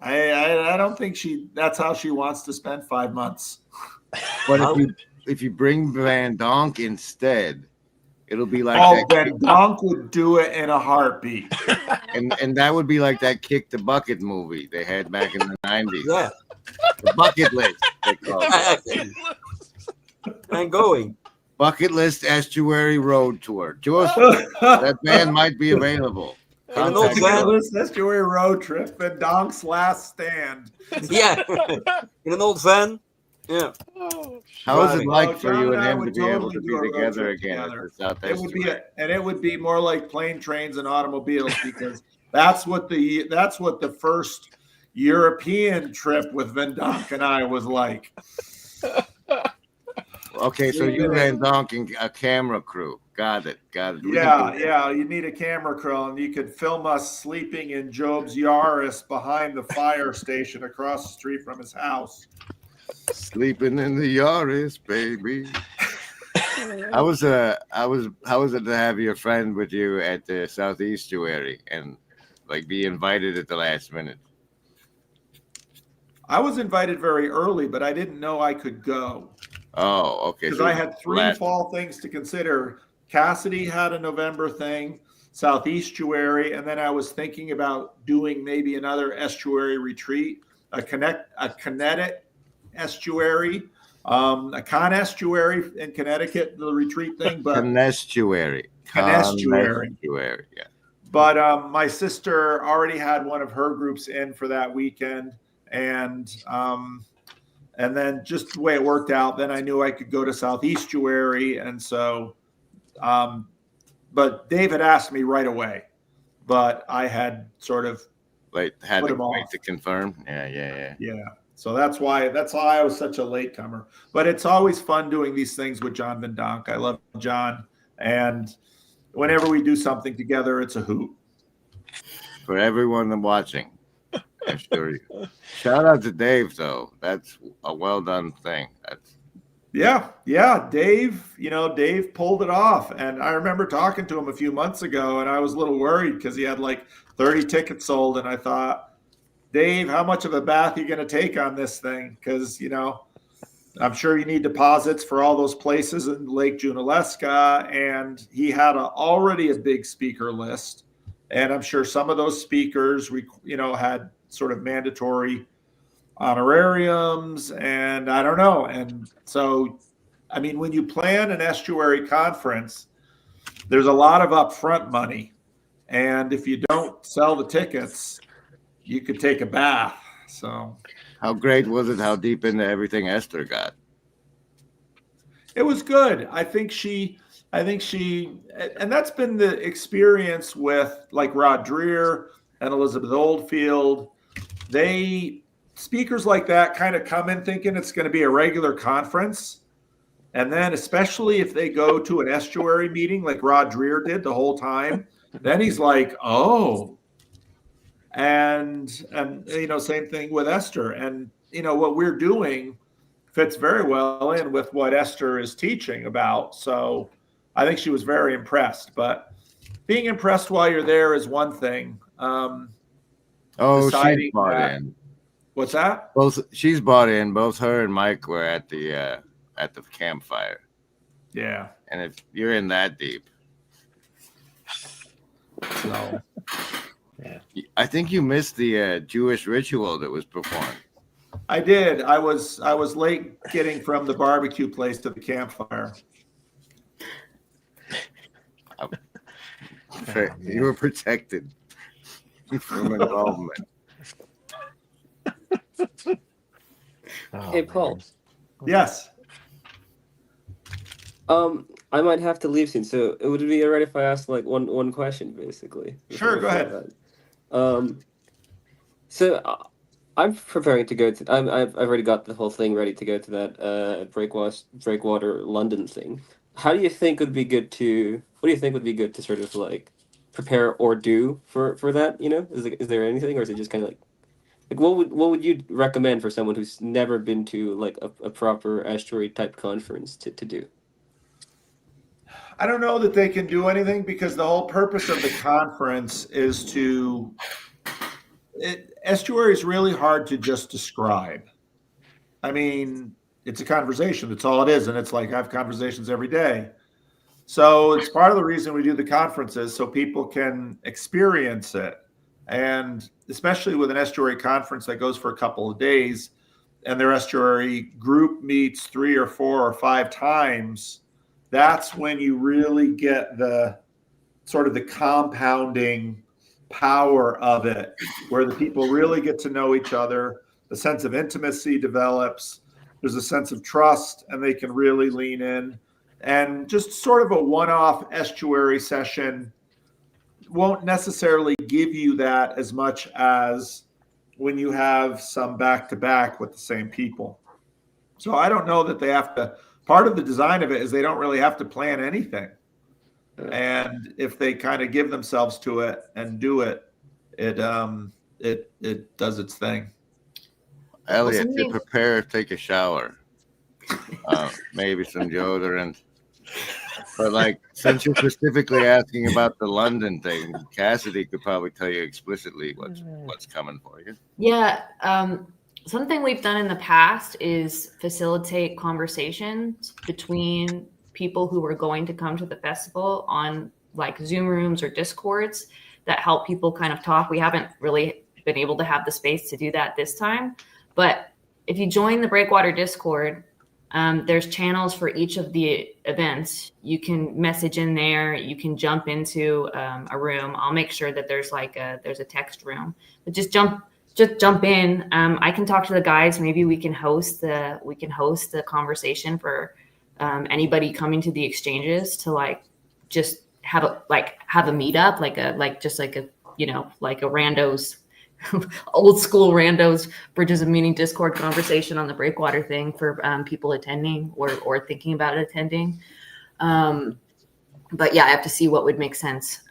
I don't think that's how she wants to spend 5 months. But if you bring Van Donk instead, it'll be like Van Donk would do it in a heartbeat. And that would be like that Kick the Bucket movie they had back in the 90s. Yeah. The bucket list, they call it. I'm going. Bucket list estuary road tour. That van might be available. An old van. Estuary road trip, Van Donk's last stand. Yeah. In an old van. Yeah. How is it like for you and him to be able to be together again at the Southeastuary? It would be more like plane, trains, and automobiles, because that's what the first European trip with Van Donk and I was like. Okay, so you Van Donk and a camera crew. Got it. Yeah. You need a camera crew, and you could film us sleeping in Job's Yaris behind the fire station across the street from his house. Sleeping in the Yaris, baby. How was it to have your friend with you at the Southeastuary and like be invited at the last minute? I was invited very early, but I didn't know I could go. Oh, okay. Because I had three fall things to consider. Cassidy had a November thing, Southeastuary, and then I was thinking about doing maybe another estuary retreat, a Connecticut estuary, a Con-estuary in Connecticut, the retreat thing. But Con-estuary. Yeah. But my sister already had one of her groups in for that weekend, and then just the way it worked out, then I knew I could go to Southeastuary, and so, but Dave had asked me right away, but I had sort of had to wait to confirm. Yeah. So that's why I was such a latecomer. But it's always fun doing these things with John Van Donk. I love John, and whenever we do something together, it's a hoot. For everyone watching, I'm sure. Shout out to Dave, though. That's a well done thing. Yeah. Dave, Dave pulled it off. And I remember talking to him a few months ago, and I was a little worried because he had like 30 tickets sold. And I thought, Dave, how much of a bath are you going to take on this thing? Because, I'm sure you need deposits for all those places in Lake Junaluska. And he had already a big speaker list. And I'm sure some of those speakers, had sort of mandatory honorariums, and I don't know. And so, I mean, when you plan an estuary conference, there's a lot of upfront money. And if you don't sell the tickets, you could take a bath. So how great was it? How deep into everything Esther got? It was good. I think she, and that's been the experience with like Rod Dreher and Elizabeth Oldfield. Speakers like that kind of come in thinking it's going to be a regular conference. And then especially if they go to an estuary meeting like Rod Dreher did the whole time, then he's like, oh. And same thing with Esther. And, what we're doing fits very well in with what Esther is teaching about. So I think she was very impressed. But being impressed while you're there is one thing. She's bought in. What's that? She's bought in. Both her and Mike were at the campfire. Yeah. And if you're in that deep, So Yeah. I think you missed the Jewish ritual that was performed. I did. I was late getting from the barbecue place to the campfire. You were protected from involvement. Hey, Paul. Yes. I might have to leave soon, so would it be alright if I ask like one question, basically? Sure, go ahead. I'm preparing to go to. I've already got the whole thing ready to go to that Breakwater London thing. What do you think would be good to sort of like prepare or do for that? You know, is there anything, or is it just kind of like what would you recommend for someone who's never been to like a proper estuary type conference to do? I don't know that they can do anything because the whole purpose of the conference is estuary is really hard to just describe. I mean, it's a conversation. That's all it is. And it's like I have conversations every day. So it's part of the reason we do the conferences so people can experience it. And especially with an estuary conference that goes for a couple of days and their estuary group meets 3 or 4 or 5 times, that's when you really get the sort of the compounding power of it, where the people really get to know each other, the sense of intimacy develops, there's a sense of trust, and they can really lean in. And just sort of a one-off estuary session won't necessarily give you that as much as when you have some back-to-back with the same people. So I don't know that they have to, part of the design of it is they don't really have to plan anything. And if they kind of give themselves to it and do it, it does its thing. Elliot, to prepare, take a shower. Maybe some deodorant. But like, since you're specifically asking about the London thing, Cassidy could probably tell you explicitly what's coming for you. Yeah. Something we've done in the past is facilitate conversations between people who are going to come to the festival on like Zoom rooms or Discords that help people kind of talk. We haven't really been able to have the space to do that this time. But if you join the Breakwater Discord, there's channels for each of the events. You can message in there. You can jump into a room. I'll make sure that there's a text room. But just jump in. I can talk to the guys. Maybe we can host the conversation for anybody coming to the exchanges to just have a meetup, like a randos, old school randos bridges of meaning Discord conversation on the Breakwater thing for people attending or thinking about attending. But yeah, I have to see what would make sense.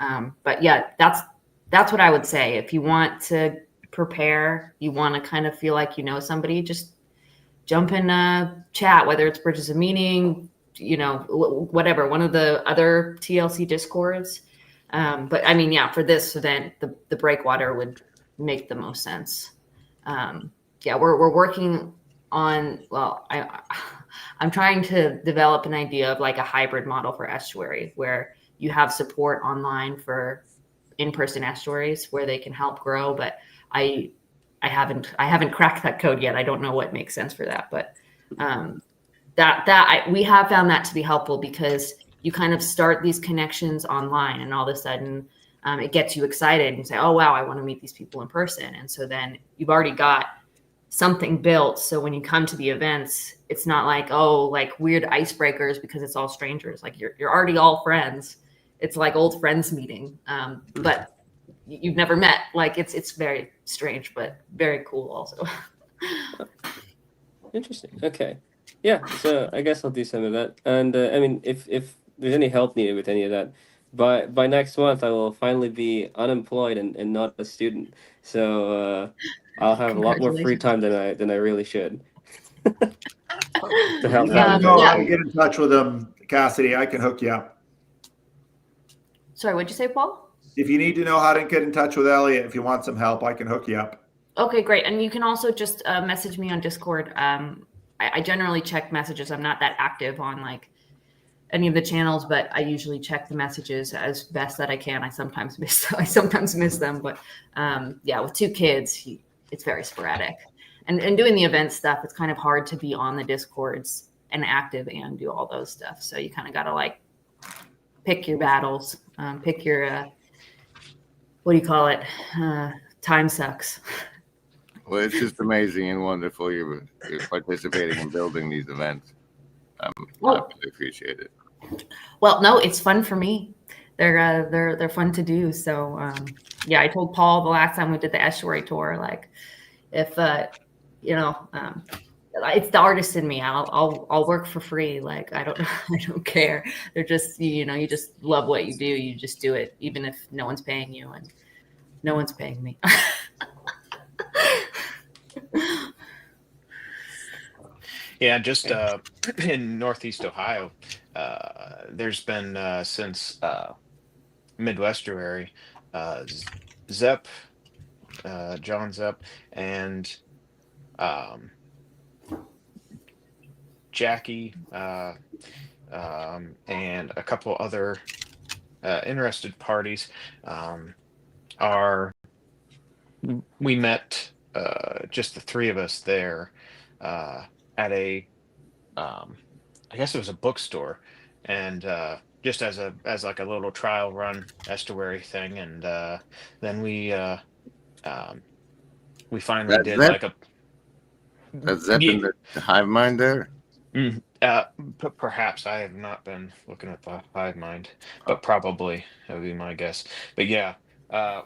But yeah, that's what I would say. If you want to prepare, you want to kind of feel like you know somebody, just jump in a chat, whether it's Bridges of Meaning, whatever, one of the other TLC Discords. But I mean, yeah, for this event, the Breakwater would make the most sense. We're working on, I'm trying to develop an idea of like a hybrid model for estuary where you have support online for in-person estuaries where they can help grow, but I haven't cracked that code yet. I don't know what makes sense for that, but we have found that to be helpful because you kind of start these connections online and all of a sudden it gets you excited and say, oh, wow, I want to meet these people in person. And so then you've already got something built. So when you come to the events, it's not like, oh, like weird icebreakers because it's all strangers. Like you're already all friends. It's like old friends meeting, but you've never met. Like it's very strange, but very cool also. Interesting. Okay. Yeah. So I guess I'll do some of that. And I mean, if there's any help needed with any of that, by next month I will finally be unemployed and not a student. So I'll have a lot more free time than I really should. To help I out. know how to get in touch with them, Cassidy. I can hook you up. Sorry, what'd you say, Paul? If you need to know how to get in touch with Elliot, if you want some help, I can hook you up. Okay, great. And you can also just message me on Discord. I generally check messages. I'm not that active on like any of the channels, but I usually check the messages as best that I can. I sometimes miss them, but yeah, with 2 kids, it's very sporadic. And doing the event stuff, it's kind of hard to be on the Discords and active and do all those stuff. So you kind of got to like pick your battles, pick your what do you call it? Time sucks. Well, it's just amazing and wonderful you're participating in building these events. I really appreciate it. Well, no, it's fun for me. They're fun to do. So yeah, I told Paul the last time we did the estuary tour, like if it's the artist in me. I'll work for free. Like I don't care. They're just you just love what you do. You just do it, even if no one's paying you, and no one's paying me. Yeah, just in Northeast Ohio, there's been since Midwestuary, Zepp, John Zepp, and um, Jackie, and a couple other interested parties are. We met just the 3 of us there at a I guess it was a bookstore, and just as like a little trial run estuary thing, and then um, we finally That's did Zep. like a That's Zep yeah, in the hive mind there. perhaps I have not been looking at the hive mind, Oh, but probably that would be my guess. But yeah,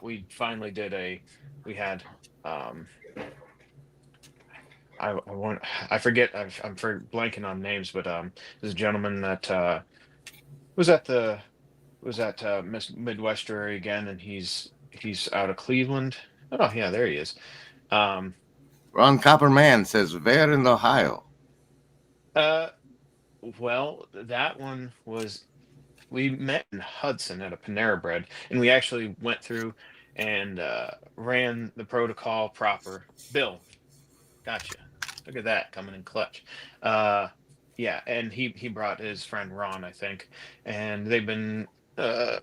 we finally we had um, I want I forget I'm for blanking on names, but there's a gentleman that was at the was at Midwesterary again, and he's out of Cleveland. Oh yeah, there he is. Um, Ron Copperman says, "Where in Ohio?" uh, well, that one was we met in Hudson at a Panera Bread, and we actually went through and ran the protocol proper. Bill, gotcha. Look at that coming in clutch. Uh, yeah, and he brought his friend Ron, I think, and they've been uh,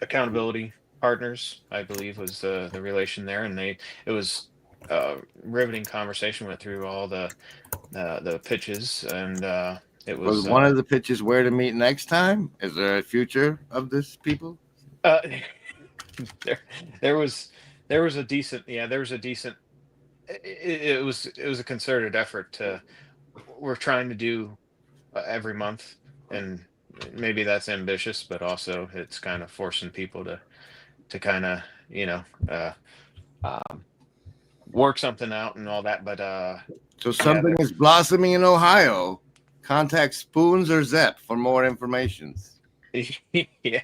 accountability partners, I believe, was the relation there, and it was riveting conversation. Went through all the pitches, and it Was was one of the pitches where to meet next time? Is there a future of this, people? uh, there there was there was a decent there was a decent it was a concerted effort to we're trying to do every month, and maybe that's ambitious, but also it's kind of forcing people to kind of uh um work something out and all that. But So yeah, something is blossoming in Ohio. Contact Spoons or Zep for more information. yeah,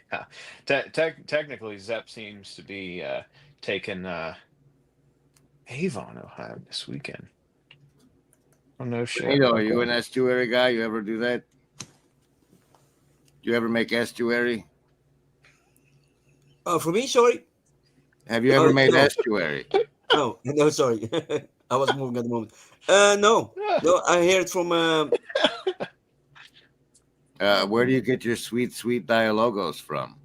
technically Zep seems to be taking Avon, Ohio this weekend. Oh no shit. Are you Okay. an estuary guy? You ever do that? You ever make estuary? Oh, for me, sorry. Have you ever made No. estuary? No, sorry. I was moving at the moment. No, I hear it from Where do you get your sweet dialogos from?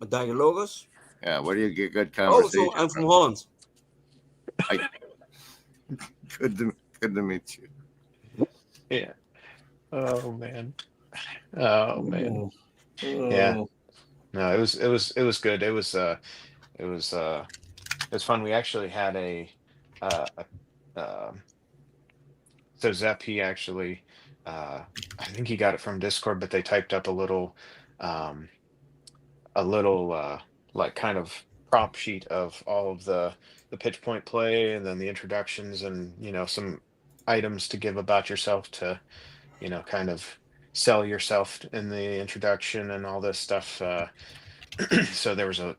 Dialogos. Yeah, where do you get good Oh, conversation? so I'm from Holland. Good to meet you. Yeah. Oh man. Oh man. Yeah. No, it was good. It was fun. We actually had uh, a so Zep, he actually I think he got it from Discord, but they typed up um a little like kind of prompt sheet of all of the pitch point play, and then the introductions, and some items to give about yourself to kind of sell yourself in the introduction and all this stuff. So there was a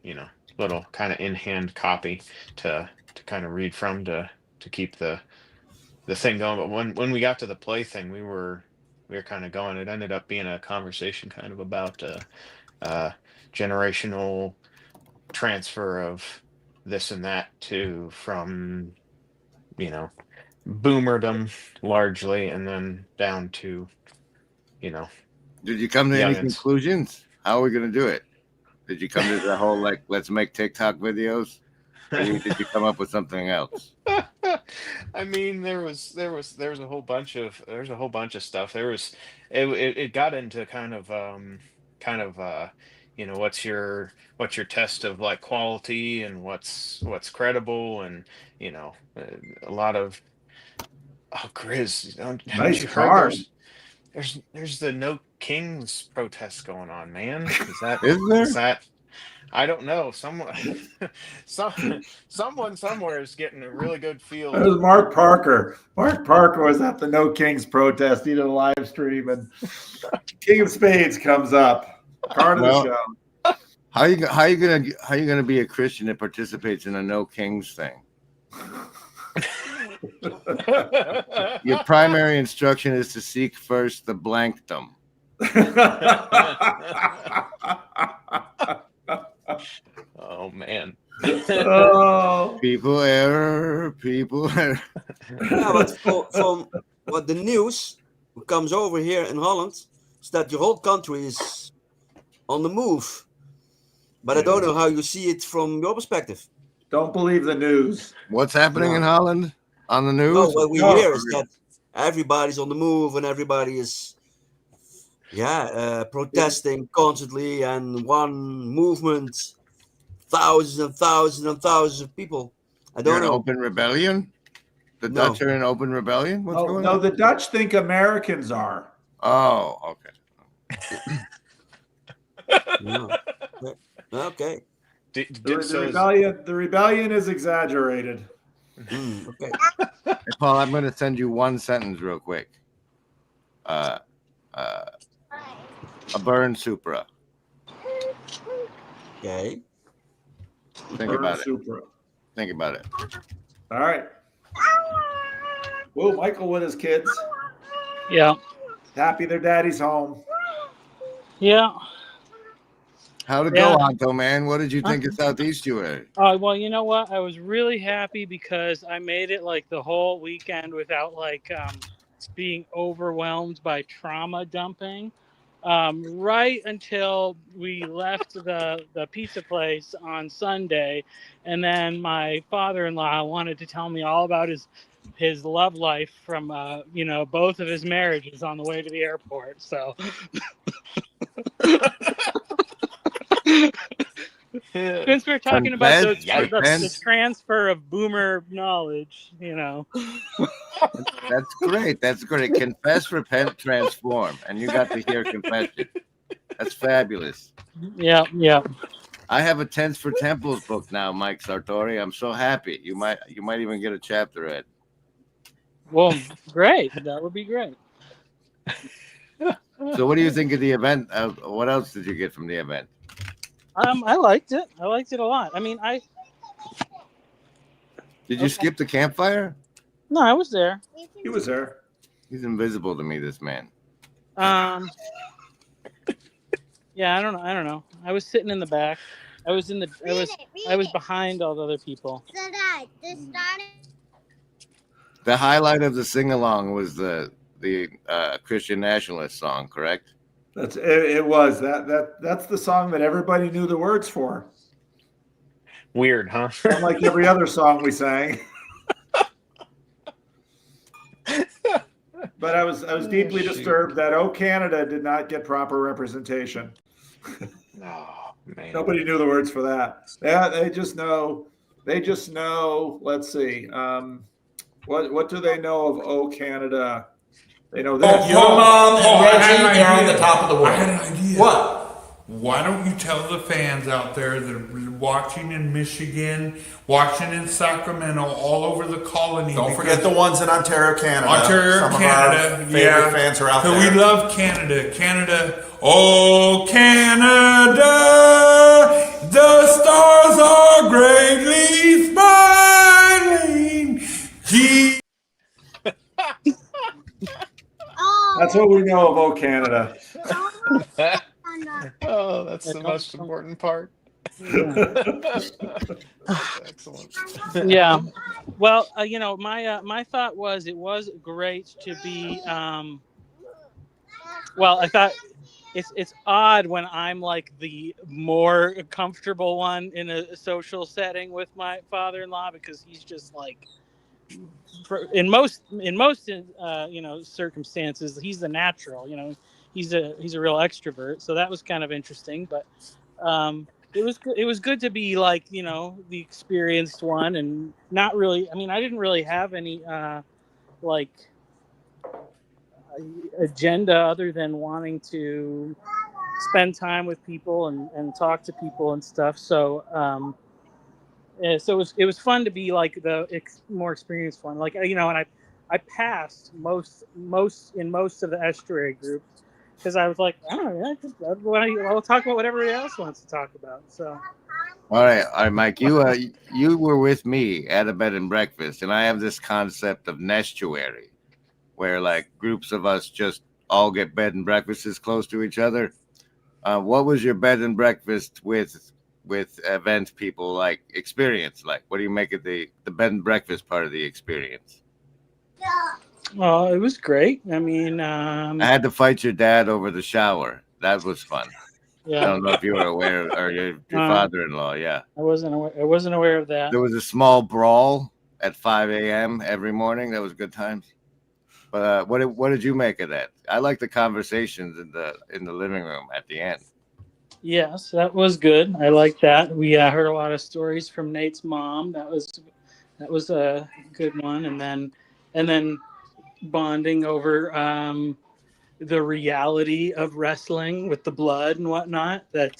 little kind of in hand copy to kind of read from to keep the thing going. But when we got to the play thing, we were kind of going. It ended up being a conversation kind of about generational transfer of this and that to from you know, boomerdom largely, and then down to, you know, Did you come to any youngins. conclusions? How are we going to do it? Did you come to the whole like let's make TikTok videos, or did you come up with something else? I mean, there's a whole bunch of stuff. It got into kind of you know, what's your test of like quality and what's credible, and you know, a lot of, oh, Grizz, haven't Nice you heard card. there's the No Kings protests going on, man. Is there? Is that I don't know. Some someone somewhere is getting a really good feel. There's Mark Parker. Mark Parker was at the No Kings protest. He did a live stream, and King of Spades comes up. Card of the Well, show. how you gonna be a Christian that participates in a No Kings thing? Your primary instruction is to seek first the blankdom. Oh man. Oh. People error. Yeah, but from what the news comes over here in Holland is that your whole country is on the move. But I don't know how you see it from your perspective. Don't believe the news. What's happening in Holland on the news? No, what we hear is that everybody's on the move and everybody is protesting constantly, and one movement, thousands and thousands and thousands of people. I don't know. Open rebellion? The Dutch are in open rebellion? What's going on? No, the Dutch think Americans are. Oh, okay. No. Okay. The rebellion is exaggerated. Okay. Hey, Paul, I'm going to send you one sentence real quick. A burn Supra. Okay. Think about it. All right. Whoa, Michael with his kids. Yeah. Happy their daddy's home. Yeah. How'd it go, Anto, man? What did you think of Southeastuary? Well, you know what? I was really happy because I made it like the whole weekend without like being overwhelmed by trauma dumping. Right until we left the pizza place on Sunday, and then my father-in-law wanted to tell me all about his love life from both of his marriages on the way to the airport. So since we're talking about the transfer of boomer knowledge, That's great. That's great. Confess, repent, transform. And you got to hear confession. That's fabulous. Yeah. I have a Tents for Temples book now, Mike Sartori. I'm so happy. You might even get a chapter read. Well, great. That would be great. So what do you think of the event? What else did you get from the event? I liked it. I liked it a lot. I mean, Did you skip the campfire? No, I was there. He was there. He's invisible to me, this man. Yeah, I don't know. I was sitting in the back. I was behind all the other people. The highlight of the sing-along was the Christian nationalist song, correct? It was that's the song that everybody knew the words for. Weird, huh? Unlike every other song we sang. But I was deeply disturbed that "Oh Canada" did not get proper representation. Oh man. Nobody knew the words for that. Yeah, they just know. Let's see. What do they know of "Oh Canada"? They know this. Your mom and Reggie are on the top of the world. I had an idea. What? Why don't you tell the fans out there that are watching in Michigan, watching in Sacramento, all over the colony? Don't forget the ones in Ontario, Canada. Some of our favorite fans are out there. We love Canada. Canada. Oh, Canada, the stars are greatly smiling. That's what we know of "Oh Canada." Oh, that's the most important part. Excellent. Yeah. Well, my thought was it was great to be. Well, I thought it's odd when I'm like the more comfortable one in a social setting with my father-in-law, because he's just like, in most circumstances, he's the natural. He's a real extrovert. So that was kind of interesting, but it was good to be like the experienced one, and not really. I mean, I didn't really have any like agenda other than wanting to spend time with people and talk to people and stuff. So so it was fun to be like the more experienced one. Like and I passed most of the estuary group, because I was like, I don't know, I'll talk about what everybody else wants to talk about. So. All right, Mike. You were with me at a bed and breakfast, and I have this concept of nestuary, where like groups of us just all get bed and breakfasts close to each other. What was your bed and breakfast with event people like experience? Like, what do you make of the bed and breakfast part of the experience? Well, it was great. I mean, I had to fight your dad over the shower. That was fun. yeah. I don't know if you were aware, or your father-in-law. Yeah, I wasn't aware of that. there was a small brawl at 5 a.m. every morning. That was good times. But what did you make of that? I like the conversations in the living room at the end. Yes, that was good. I like that. We heard a lot of stories from Nate's mom. That was a good one. And then bonding over the reality of wrestling with the blood and whatnot. That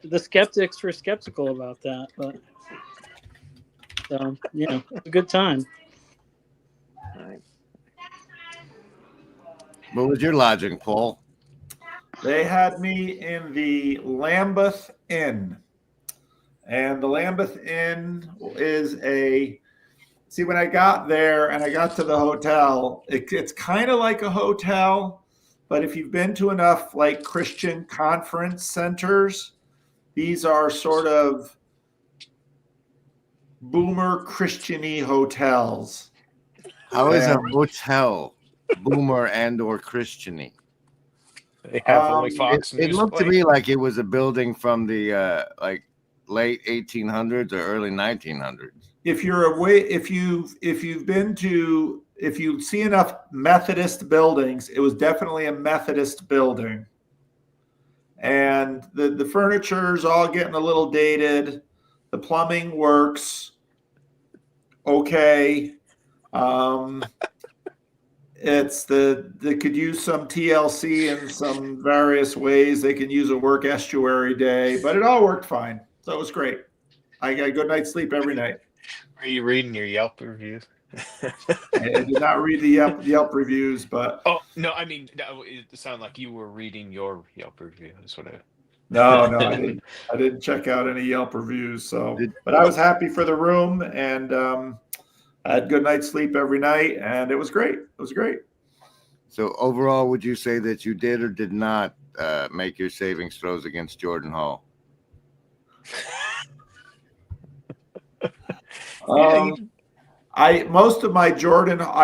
the skeptics were skeptical about that, but so it's a good time. What was your lodging, Paul? They had me in the Lambeth Inn. And the Lambeth Inn is when I got there and I got to the hotel, it's kind of like a hotel, but if you've been to enough like Christian conference centers, these are sort of boomer Christian-y hotels. How is a hotel boomer and or Christian-y? They have only Fox News. It looked to me like it was a building from the like late 1800s or early 1900s. If you see enough Methodist buildings, it was definitely a Methodist building. And the furniture's all getting a little dated. The plumbing works okay. They could use some TLC in some various ways. They can use a work estuary day, but it all worked fine. So it was great. I got a good night's sleep every night. Are you reading your Yelp reviews? I did not read the Yelp reviews, but no, I mean, it sounded like you were reading your Yelp review. That's what No, I didn't check out any Yelp reviews. So, but I was happy for the room, and I had good night's sleep every night, and it was great. It was great. So overall, would you say that you did or did not make your savings throws against Jordan Hall? I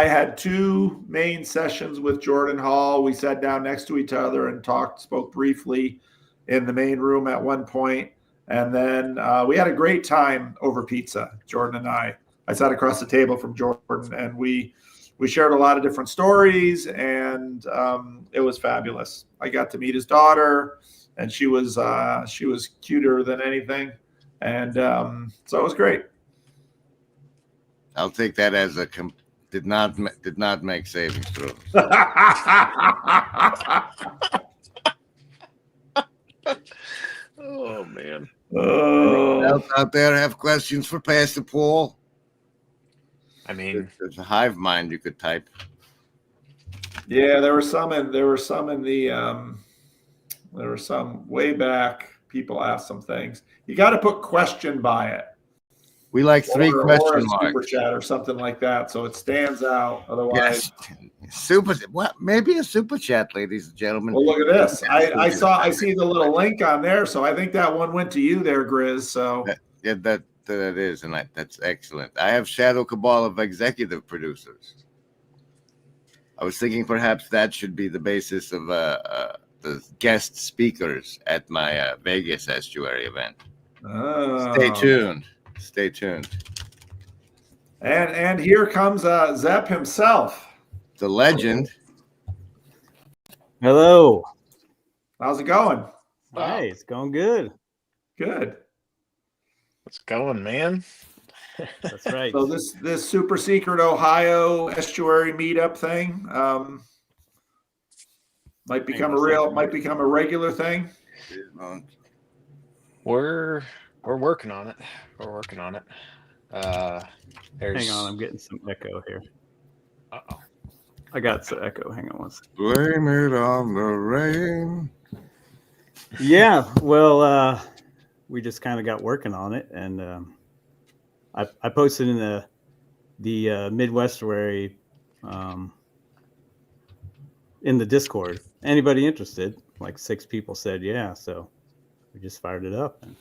had two main sessions with Jordan Hall. We sat down next to each other and spoke briefly in the main room at one point. And then we had a great time over pizza, Jordan and I. I sat across the table from Jordan, and we shared a lot of different stories, and it was fabulous. I got to meet his daughter, and she was cuter than anything. And so it was great. I'll take that as did not make savings throws. Oh man! Out there have questions for Pastor Paul? I mean, there's a hive mind you could type. Yeah, there were some way back. People asked some things. You got to put question by it. We like three or question a super marks. chat or something like that, so it stands out. Otherwise, Yes, maybe a super chat, ladies and gentlemen. well, look at this. I see the little link on there, so I think that one went to you there, Grizz. So that is, and that's excellent. I have shadow cabal of executive producers. I was thinking perhaps that should be the basis of the guest speakers at my Vegas estuary event. Stay tuned. Stay tuned. And here comes Zepp himself. The legend. Hello. How's it going? Hey, it's going good. Good. What's going, man? That's right. So this super secret Ohio estuary meetup thing might become a regular thing. We're working on it. We're working on it. Hang on, I'm getting some echo here. Uh-oh. I got some echo. Hang on one second. Blame it on the rain. Yeah, well, we just kind of got working on it, and I posted in the Midwestuary in the Discord. Anybody interested? Like 6 people said yeah, so we just fired it up, and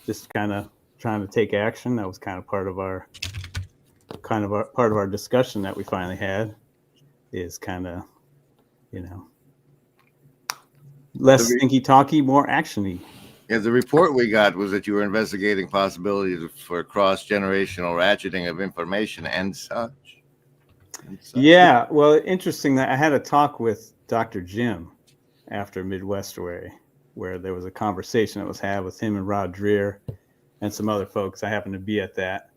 just kind of trying to take action. That was kind of part of our discussion that we finally had. Is kind of less thinky talky, more actiony. Yeah, the report we got was that you were investigating possibilities for cross-generational ratcheting of information and such. Yeah, well, interesting that I had a talk with Dr. Jim after Midwestuary, where there was a conversation that was had with him and Rod Dreer and some other folks. I happened to be at that.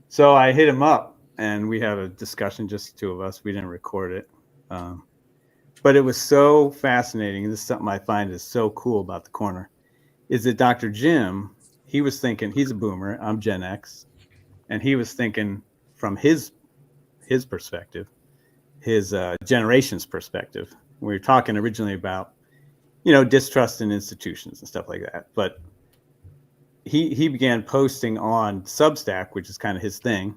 So I hit him up and we had a discussion, just the 2 of us. We didn't record it. But it was so fascinating. This is something I find is so cool about the corner, is that Dr. Jim, he was thinking, he's a boomer, I'm Gen X, and he was thinking from his perspective, his generation's perspective. We were talking originally about, distrust in institutions and stuff like that. But he began posting on Substack, which is kind of his thing.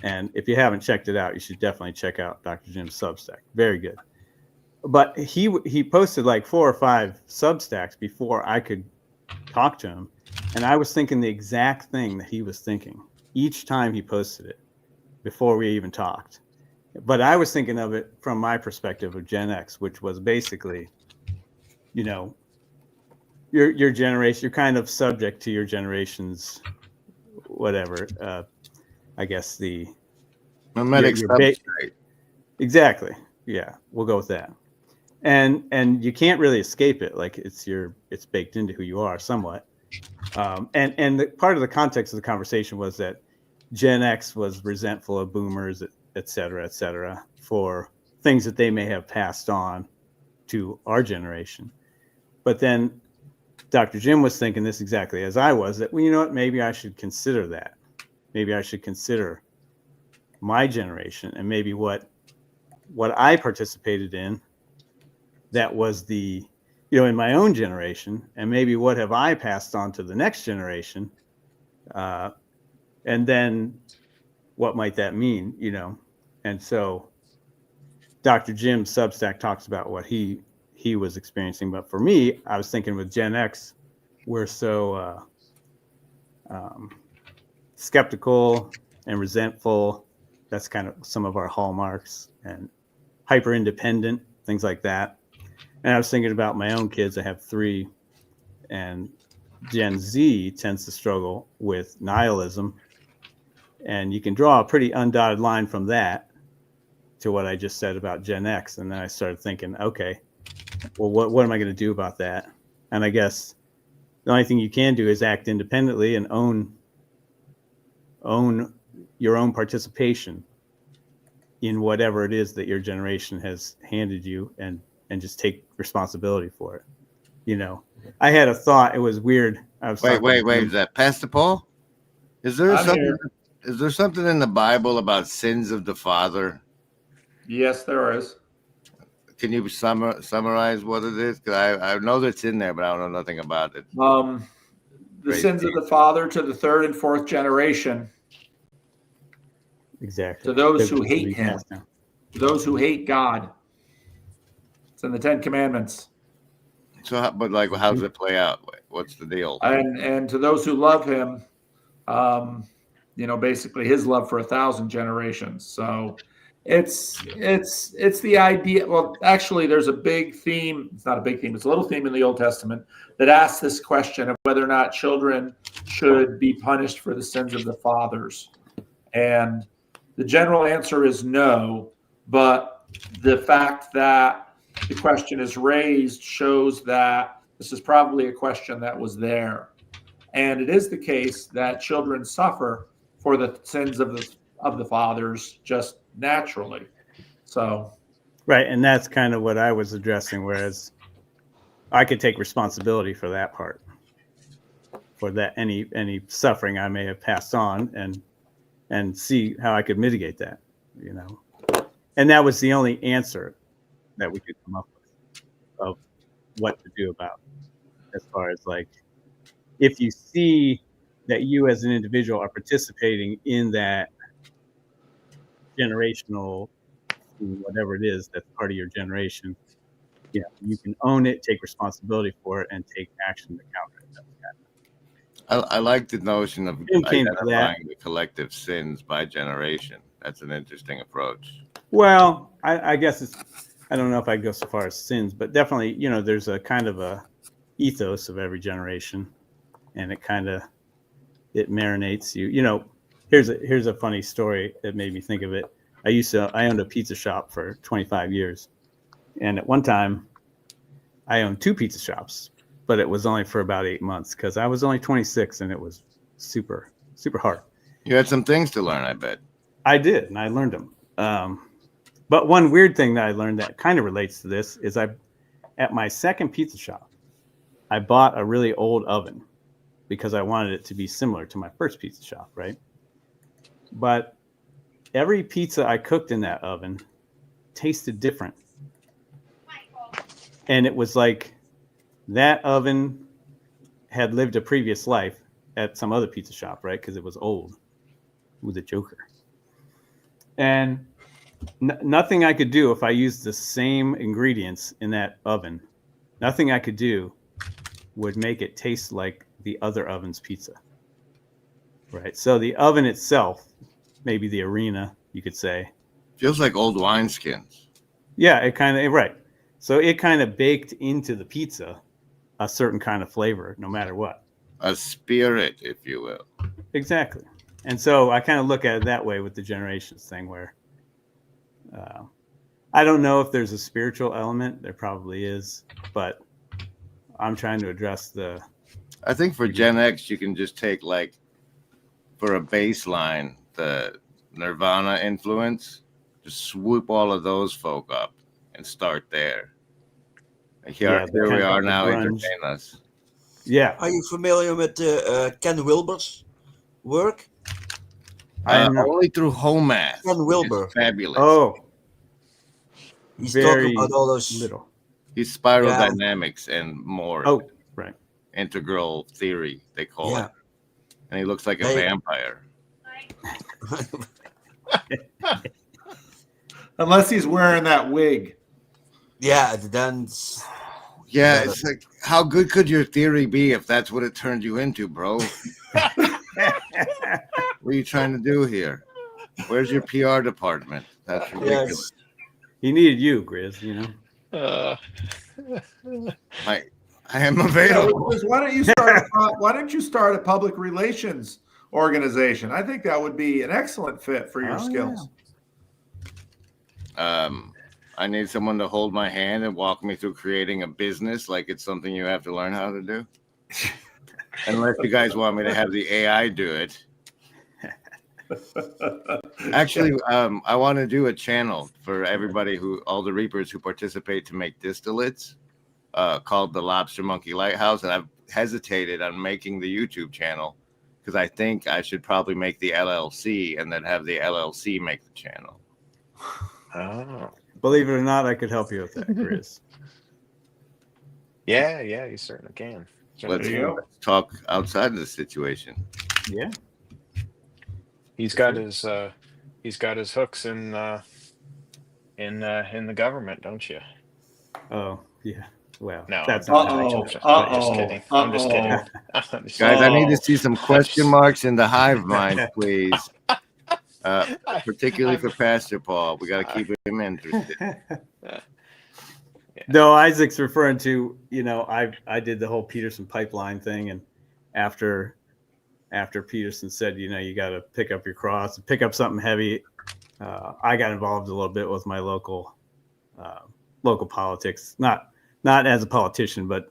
And if you haven't checked it out, you should definitely check out Dr. Jim's Substack. Very good. But he posted like 4 or 5 Substacks before I could talk to him. And I was thinking the exact thing that he was thinking each time he posted it before we even talked. But I was thinking of it from my perspective of Gen X, which was basically, your generation, you're kind of subject to your generation's whatever. I guess the mimetic substrate. Exactly. Yeah, we'll go with that. And you can't really escape it. Like it's baked into who you are somewhat. And the part of the context of the conversation was that Gen X was resentful of boomers, et cetera, for things that they may have passed on to our generation. But then Dr. Jim was thinking this exactly as I was, that, well, you know what, maybe I should consider that. Maybe I should consider my generation and maybe what I participated in that was the, in my own generation, and maybe what have I passed on to the next generation, and then what might that mean, And so Dr. Jim's Substack talks about what he was experiencing, but for me, I was thinking with Gen X, we're so skeptical and resentful. That's kind of some of our hallmarks, and hyper independent, things like that. And I was thinking about my own kids. I have 3, and Gen Z tends to struggle with nihilism. And you can draw a pretty undotted line from that to what I just said about Gen X. And then I started thinking, okay, well, what am I going to do about that? And I guess the only thing you can do is act independently and own your own participation in whatever it is that your generation has handed you, and just take responsibility for it. I had a thought. It was weird. I was Wait. Is that Pastor Paul? Is there something in the Bible about sins of the father? Yes, there is. Can you summarize what it is? Because I know that's in there, but I don't know nothing about it. the Great sins of the father to the third and fourth generation, Exactly. to those They're who to be hate him, passed down. to those who hate God. It's in the Ten Commandments. So, but like, how does it play out? What's the deal? And to those who love him, basically his love for 1,000 generations. So it's the idea. Well, actually, there's a big theme. It's not a big theme. It's a little theme in the Old Testament that asks this question of whether or not children should be punished for the sins of the fathers. And the general answer is no. But the fact that the question is raised shows that this is probably a question that was there. And it is the case that children suffer for the sins of the fathers just naturally. So, Right, and that's kind of what I was addressing. Whereas I could take responsibility for that part, for that any suffering I may have passed on, and see how I could mitigate that. And that was the only answer that we could come up with of what to do about it, as far as like, if you see that you as an individual are participating in that generational, whatever it is that's part of your generation, you can own it, take responsibility for it, and take action to counter it. I like the notion of Jim came to that. identifying the collective sins by generation. That's an interesting approach. Well, I guess I don't know if I'd go so far as sins, but definitely, there's a kind of a ethos of every generation, and it marinates you. Here's a funny story that made me think of it. I owned a pizza shop for 25 years, and at one time I owned 2 pizza shops, but it was only for about 8 months because I was only 26 and it was super, super hard. You had some things to learn, I bet. I did, and I learned them. But one weird thing that I learned that kind of relates to this is at my second pizza shop, I bought a really old oven because I wanted it to be similar to my first pizza shop, right? But every pizza I cooked in that oven tasted different. And it was like that oven had lived a previous life at some other pizza shop, right? Because it was old. It was a joker. And nothing I could do if I used the same ingredients in that oven, nothing I could do would make it taste like the other oven's pizza. Right. So the oven itself, maybe the arena, you could say. Feels like old wineskins. Yeah, it kind of, right. So it kind of baked into the pizza a certain kind of flavor, no matter what. A spirit, if you will. Exactly. And so I kind of look at it that way with the generations thing, where I don't know if there's a spiritual element. There probably is, but I'm trying to address I think for Gen X, you can just take, like, for a baseline, the Nirvana influence, just swoop all of those folk up and start there. And here we are now, entertain us. Yeah. Are you familiar with Ken Wilber's work? Only through Home Math. Ken Wilber. Fabulous. Oh. He's talking about all those little. He's spiral dynamics and more. Oh, right. Integral theory, they call it. And he looks like a vampire. Unless he's wearing that wig. Yeah, then. Yeah, it's like, how good could your theory be if that's what it turned you into, bro? What are you trying to do here? Where's your PR department? That's ridiculous. Yes. He needed you, Grizz, I am available. Why don't you start a public relations organization? I think that would be an excellent fit for your skills. I need someone to hold my hand and walk me through creating a business like it's something you have to learn how to do. Unless you guys want me to have the AI do it. Actually, I want to do a channel for everybody all the Reapers who participate to make distillates called the Lobster Monkey Lighthouse. And I've hesitated on making the YouTube channel because I think I should probably make the LLC and then have the LLC make the channel. Oh. Believe it or not, I could help you with that, Chris. Yeah, you certainly can. let's There you go. talk outside of the situation. Yeah. He's got his hooks in the government, don't you? Oh, yeah. Well, No, that's I'm Uh-oh. just Uh-oh. kidding. I'm just kidding. Uh-oh. I'm just Guys, I need to Oh. see some question marks in the hive mind, please. Particularly for Pastor Paul. We got to keep him interested. No, Isaac's referring to, I did the whole Peterson pipeline thing, and after Peterson said, you got to pick up your cross and pick up something heavy, I got involved a little bit with my local politics, not as a politician, but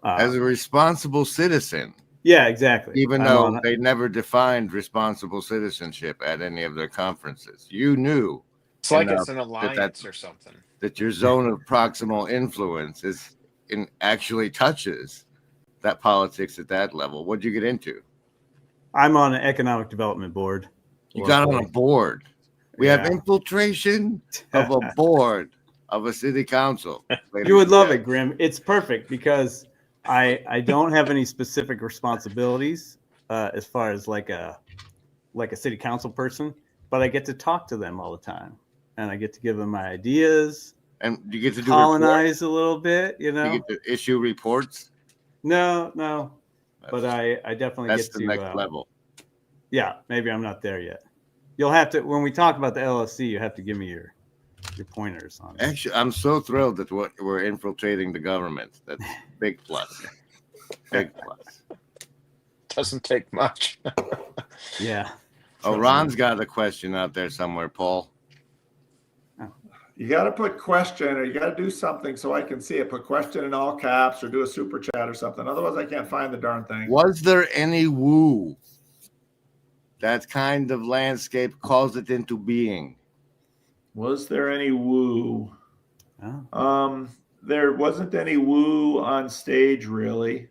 As a responsible citizen. Yeah, exactly. Even though they never defined responsible citizenship at any of their conferences, you knew. It's like it's an alliance or something. That your zone of proximal influence actually touches that politics at that level. What'd you get into? I'm on an economic development board. You got on a board. We have infiltration of a board of a city council. You would love it, Grim. It's perfect because I don't have any specific responsibilities as far as like a city council person, but I get to talk to them all the time, and I get to give them my ideas. And you get to colonize a little bit, You get to issue reports. No, but I definitely that's get the to next level. Yeah, maybe I'm not there yet. You'll have to, when we talk about the LSC, you have to give me your pointers on it. Actually, I'm so thrilled that we're infiltrating the government. That's big plus. Big plus. Doesn't take much. Yeah. Oh, Ron's got a question out there somewhere, Paul. You got to put question, or you got to do something so I can see it. Put question in all caps, or do a super chat or something. Otherwise, I can't find the darn thing. Was there any woo? That kind of landscape calls it into being. Was there any woo? Oh. There wasn't any woo on stage, really.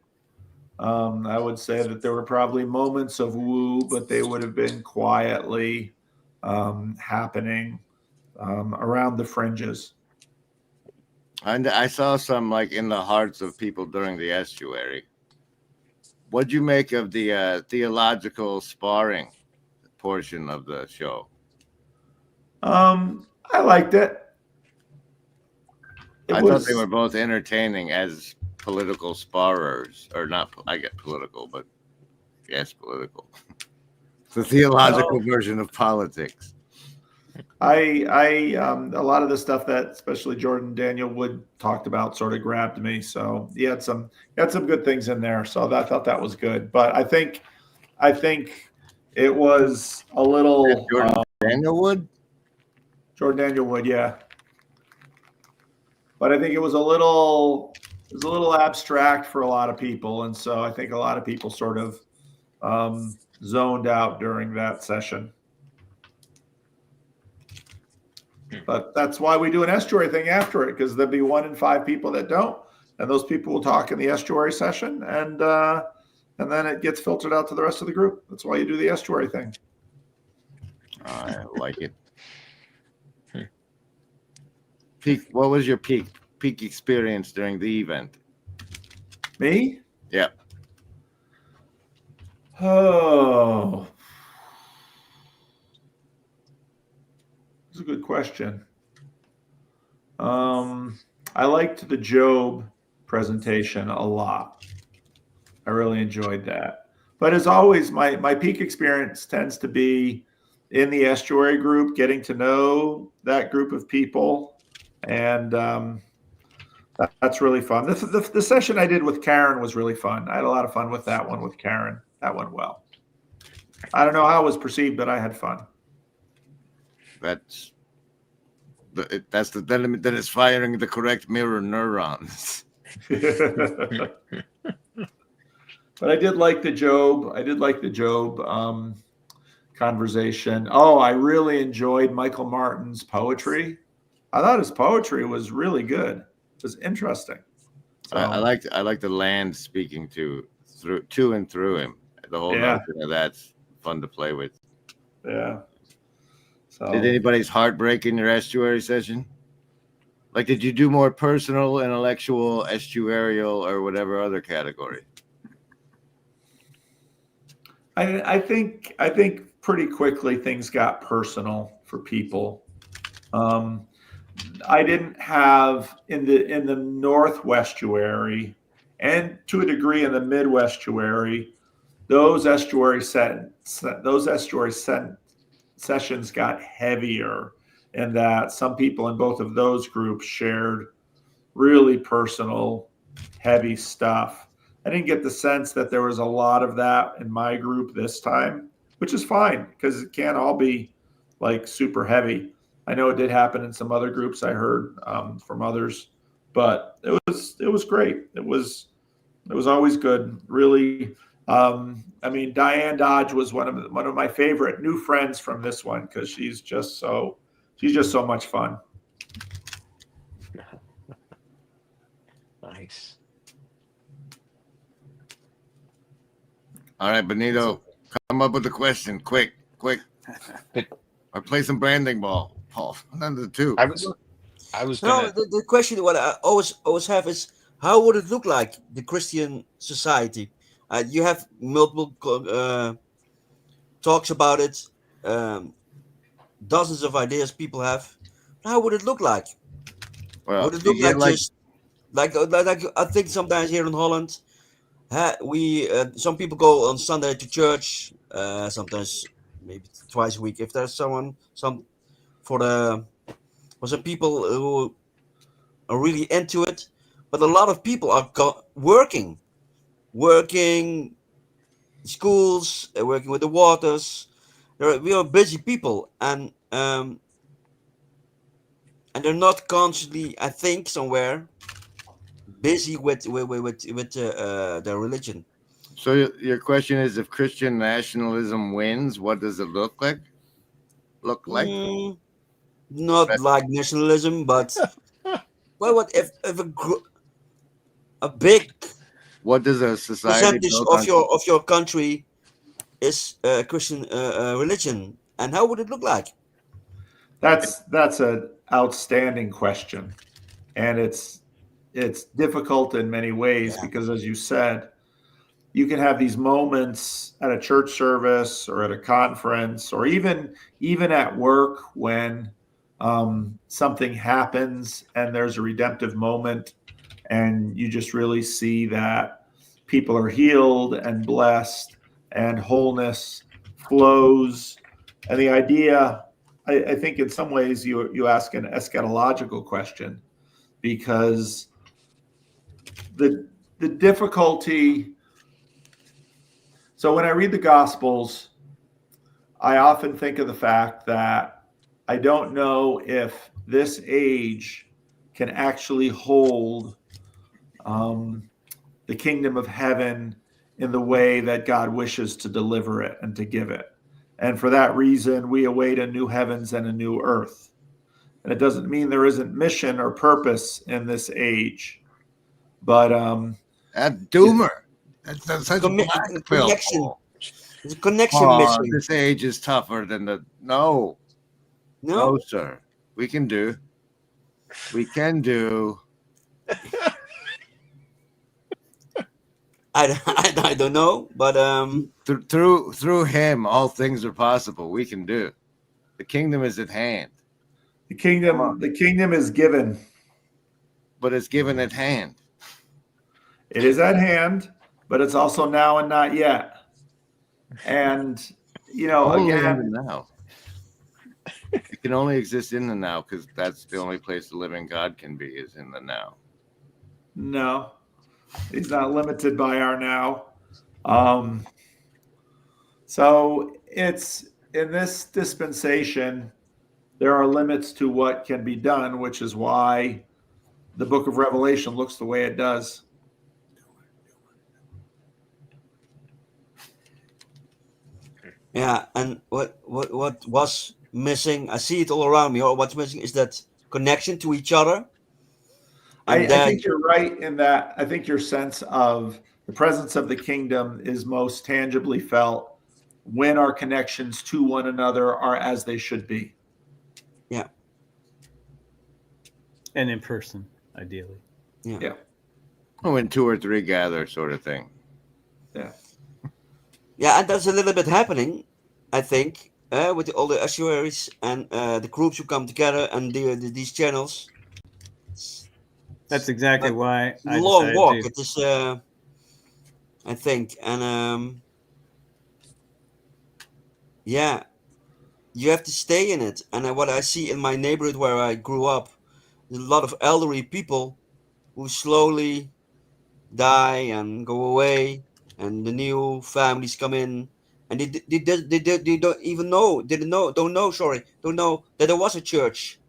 I would say that there were probably moments of woo, but they would have been quietly happening around the fringes. And I saw some like in the hearts of people during the estuary. What'd you make of the theological sparring portion of the show? I liked it. I thought they were both entertaining as political sparrers, or not. I get political, but yes, political. It's the theological version of politics. A lot of the stuff that especially Jordan Daniel Wood talked about sort of grabbed me. So he had some good things in there. So I thought that was good. But I think it was a little Jordan Daniel Wood. Jordan Daniel Wood, yeah. But I think it was a little abstract for a lot of people, and so I think a lot of people sort of zoned out during that session. But that's why we do an estuary thing after it, because there'll be 1 in 5 people that don't, and those people will talk in the estuary session, and then it gets filtered out to the rest of the group. That's why you do the estuary thing. I like it. What was your peak experience during the event? Me? Yeah. Oh, that's a good question. I liked the Job presentation a lot. I really enjoyed that. But as always, my peak experience tends to be in the estuary group, getting to know that group of people. And that's really fun. The session I did with Karen was really fun. I had a lot of fun with that one with Karen. That went well. I don't know how it was perceived, but I had fun. That's then it's firing the correct mirror neurons. But I did like the Job conversation. Oh, I really enjoyed Michael Martin's poetry. I thought his poetry was really good. It was interesting. So, I like the land speaking to and through him. The whole notion of that's fun to play with. Yeah. So did anybody's heart break in your estuary session? Like, did you do more personal, intellectual, estuarial, or whatever other category? I think pretty quickly things got personal for people. I didn't have in the Northwestuary, and to a degree in the Midwestuary, those estuary sessions got heavier, and that some people in both of those groups shared really personal, heavy stuff. I didn't get the sense that there was a lot of that in my group this time, which is fine because it can't all be like super heavy. I know it did happen in some other groups I heard from others, but it was great. It was always good. Really, I mean, Diane Dodge was one of my favorite new friends from this one because she's just so much fun. Nice. All right, Benito, come up with a question, quick. Or play some branding ball, Paul. None of the two. I was No, gonna. the question what I always have is how would it look like the Christian society? You have multiple talks about it, dozens of ideas people have. How would it look like? Well, Would it you look get like just like I think sometimes here in Holland, we some people go on Sunday to church. Sometimes maybe twice a week if there's some for some people who are really into it, but a lot of people are working schools, working with the waters. We are busy people, and they're not constantly, I think, somewhere busy with their religion. So your question is, if Christian nationalism wins, what does it look like? Not like nationalism, but well, what if a big what does a society percentage of your country is Christian religion, and how would it look like? That's an outstanding question, and it's difficult in many ways because, as you said, you can have these moments at a church service or at a conference or even at work when something happens and there's a redemptive moment, and you just really see that people are healed and blessed and wholeness flows. And the idea, I think in some ways you ask an eschatological question, because the difficulty. So when I read the Gospels, I often think of the fact that I don't know if this age can actually hold the kingdom of heaven in the way that God wishes to deliver it and to give it. And for that reason, we await a new heavens and a new earth. And it doesn't mean there isn't mission or purpose in this age, but doomer. That's such a black pill. There's a connection missing. This age is tougher than the no, sir. We can do. I don't know, but through him, all things are possible. We can do. The kingdom is at hand. The kingdom is given, but it's given at hand. It is at hand, but it's also now and not yet. And only again, in the now. It can only exist in the now because that's the only place the living God can be, is in the now. No, he's not limited by our now. So it's in this dispensation, there are limits to what can be done, which is why the book of Revelation looks the way it does. Yeah, and what was missing? I see it all around me. Or what's missing is that connection to each other. I think you're right in that. I think your sense of the presence of the kingdom is most tangibly felt when our connections to one another are as they should be. Yeah. And in person, ideally. Yeah. When 2 or 3 gather, sort of thing. Yeah. Yeah, and that's a little bit happening, I think, with all the estuaries and the groups who come together and these channels. That's exactly Like why I long decided walk. to. It is, I think, and yeah, you have to stay in it. And what I see in my neighborhood where I grew up, there's a lot of elderly people who slowly die and go away, and the new families come in, and they don't even know, don't know that there was a church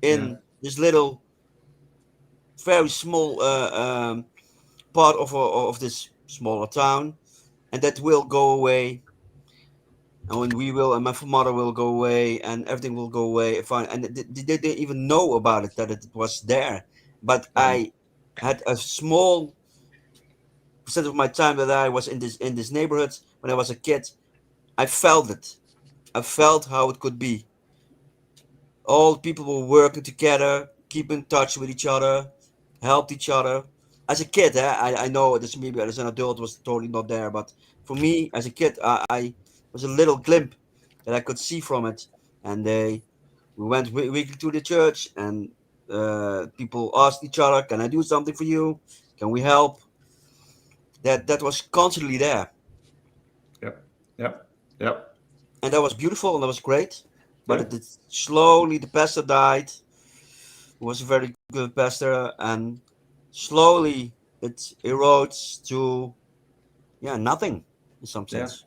Yeah. in this little, very small part of this smaller town, and that will go away. And when we will, and my mother will go away, and everything will go away. Fine, and they didn't even know about it, that it was there. But Yeah. I had a small percent of my time that I was in this neighborhood when I was a kid. I felt it. I felt how it could be. All people were working together, keep in touch with each other, helped each other. As a kid, I know this, maybe as an adult was totally not there, but for me as a kid, I was a little glimpse that I could see from it. And we went weekly to the church, and people asked each other, "Can I do something for you? Can we help?" That was constantly there, Yep. Yep. Yep. and that was beautiful and that was great. But Yeah. slowly the pastor died. He was a very good pastor, and slowly it erodes to nothing in some Yeah. sense.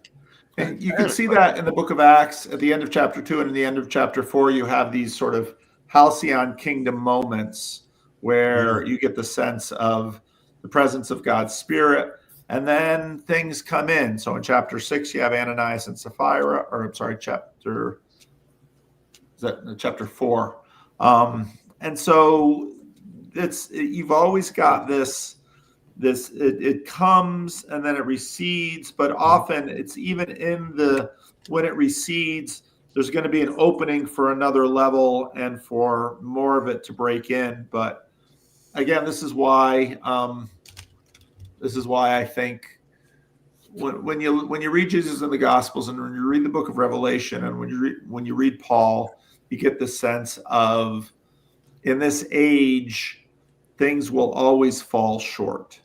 And you can see that in the book of Acts at the end of chapter 2 and in the end of chapter 4, you have these sort of halcyon kingdom moments where you get the sense of the presence of God's Spirit, and then things come in. So in chapter 6, you have Ananias and Sapphira, or I'm sorry, chapter 4. And so you've always got this it comes and then it recedes, but often it's even in when it recedes, there's going to be an opening for another level and for more of it to break in. But again, this is why I think when you read Jesus in the Gospels, and when you read the book of Revelation, and when you read Paul, you get the sense of, in this age, things will always fall short.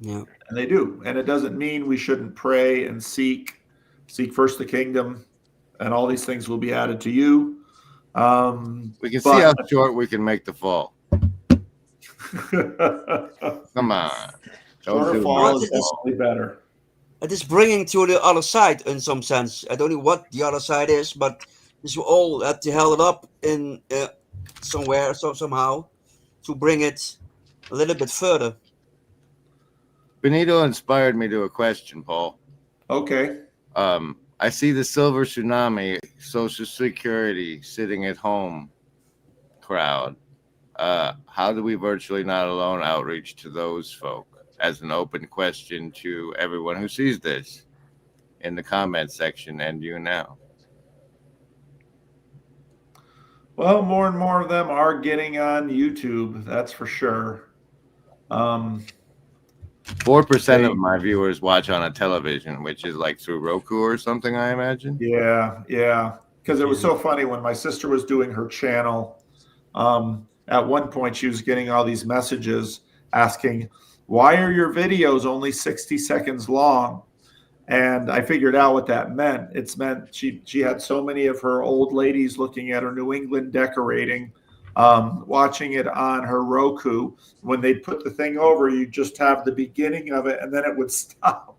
Yeah. And they do. And it doesn't mean we shouldn't pray and seek first the kingdom, and all these things will be added to you. We can see how short we can make the fall. Come on. Shorter fall is definitely better. It is bringing to the other side in some sense. I don't know what the other side is, but this will all have to held it up in somewhere, somehow, to bring it a little bit further. Benito inspired me to a question, Paul. Okay. I see the silver tsunami, Social Security sitting at home crowd. How do we virtually not alone outreach to those folk, as an open question to everyone who sees this in the comment section and you now? Well, more and more of them are getting on YouTube, that's for sure. 4% of my viewers watch on a television, which is like through Roku or something, I imagine. Yeah. Because it was so funny when my sister was doing her channel. At one point, she was getting all these messages asking, "Why are your videos only 60 seconds long?" And I figured out what that meant. It's meant she had so many of her old ladies looking at her New England decorating, watching it on her Roku. When they put the thing over, you just have the beginning of it, and then it would stop.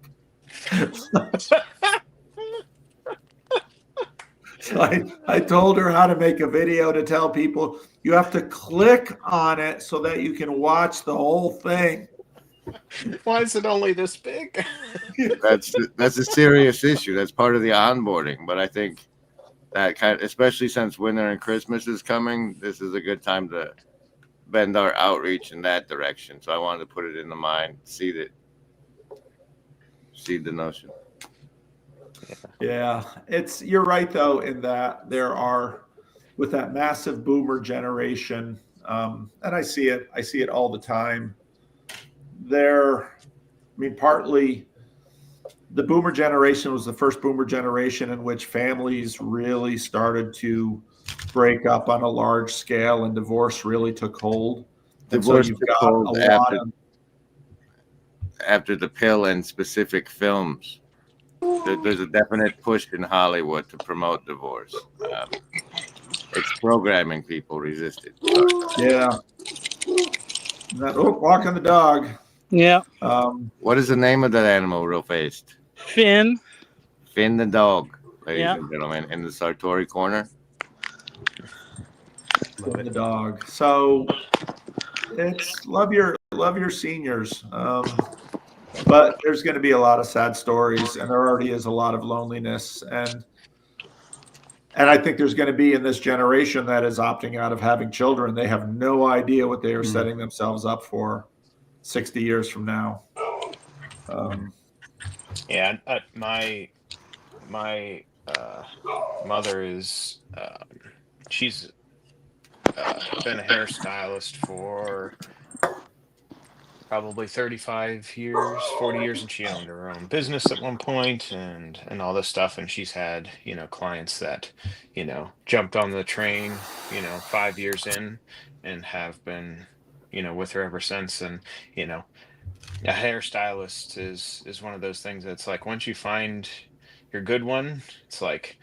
So I told her how to make a video to tell people you have to click on it so that you can watch the whole thing. Why is it only this big? That's a serious issue. That's part of the onboarding. But I think that especially since winter and Christmas is coming, this is a good time to bend our outreach in that direction. So I wanted to put it in the mind, seed the notion. Yeah, you're right though, in that there are with that massive boomer generation, and I see it all the time. Partly the boomer generation was the first boomer generation in which families really started to break up on a large scale and divorce really took hold. And so Divorce you've took got a hold lot after the pill and specific films. There's a definite push in Hollywood to promote divorce. It's programming people resisted. Yeah. Walking the dog. Yeah. What is the name of that animal, real fast? Finn. Finn the dog, ladies Yeah. and gentlemen, in the Sartori corner. Finn the dog. So it's love your seniors. But there's going to be a lot of sad stories, and there already is a lot of loneliness, and I think there's going to be in this generation that is opting out of having children. They have no idea what they are setting themselves up for 60 years from now. Yeah, my mother is she's been a hairstylist for probably 35 years, 40 years, and she owned her own business at one point and all this stuff. And she's had, clients that, jumped on the train, 5 years in and have been, with her ever since. And, a hairstylist is one of those things that's like once you find your good one, it's like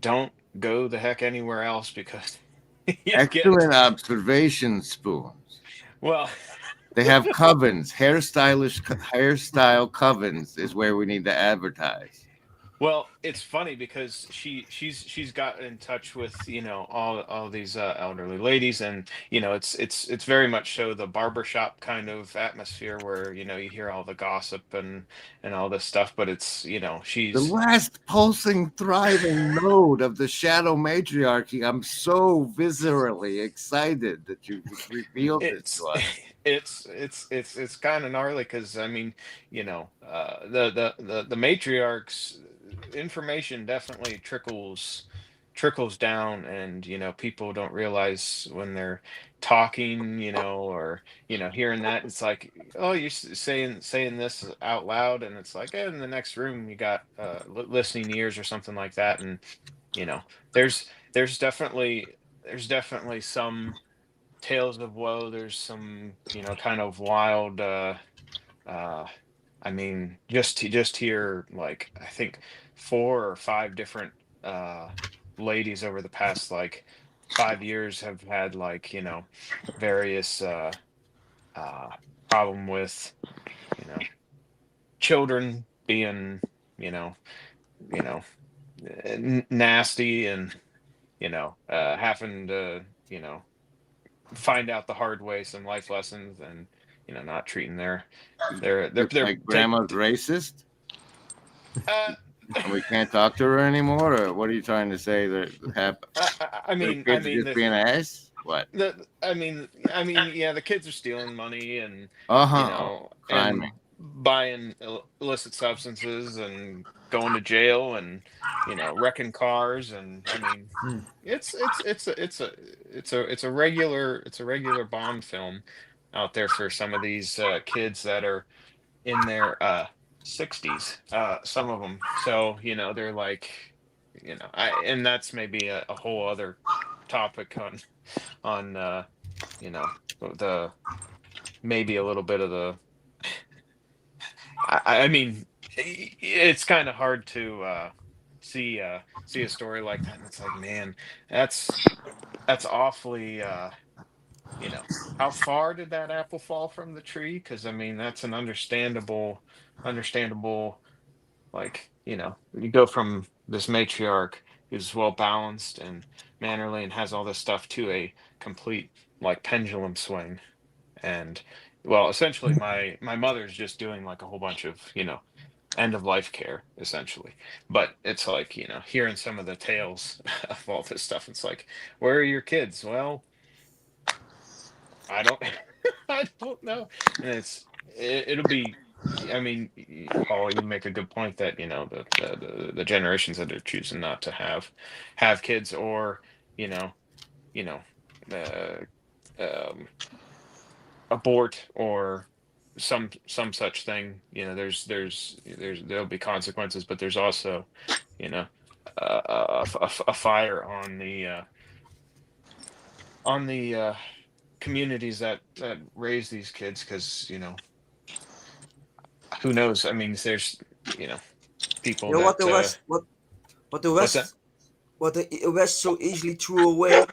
don't go the heck anywhere else because you Excellent observation, Spoons. Well, they have covens. Hairstyle covens is where we need to advertise. Well, it's funny because she's got in touch with all these elderly ladies, and it's very much so the barbershop kind of atmosphere where you hear all the gossip and all this stuff, but it's she's the last pulsing, thriving node of the shadow matriarchy. I'm so viscerally excited that you revealed it to us. It's kind of gnarly because I mean the matriarchs information definitely trickles down, and people don't realize when they're talking or hearing that it's like, oh, you're saying this out loud, and it's like, in the next room you got listening ears or something like that. And there's definitely some tales of woe. There's some kind of wild I mean, just here, like I think 4 or 5 different ladies over the past like 5 years have had like various problem with children being you know nasty, and having to find out the hard way some life lessons, and not treating their like grandma's racist. And we can't talk to her anymore, or what are you trying to say? That I mean, kids are just being an ass. What? I mean, yeah, the kids are stealing money and and buying illicit substances and going to jail and wrecking cars, and I mean, it's a regular Bond film out there for some of these kids that are in their 60s, some of them. So they're like, and that's maybe a whole other topic on the maybe a little bit of the I mean, it's kind of hard to see a story like that, and it's like, man, that's awfully how far did that apple fall from the tree? Because I mean, that's an understandable, like you go from this matriarch who's well balanced and mannerly and has all this stuff to a complete like pendulum swing. And well, essentially my mother's just doing like a whole bunch of end of life care essentially, but it's like hearing some of the tales of all this stuff, it's like, where are your kids? Well, I don't I don't know. And it'll be, I mean, Paul, you make a good point that the generations that are choosing not to have kids, or you know, you know, uh, abort or some such thing. You know, there'll be consequences, but there's also, you know, a fire on the communities that raise these kids, because who knows? I mean, there's people You know what that the West, what the what's that? West, what the West so easily threw away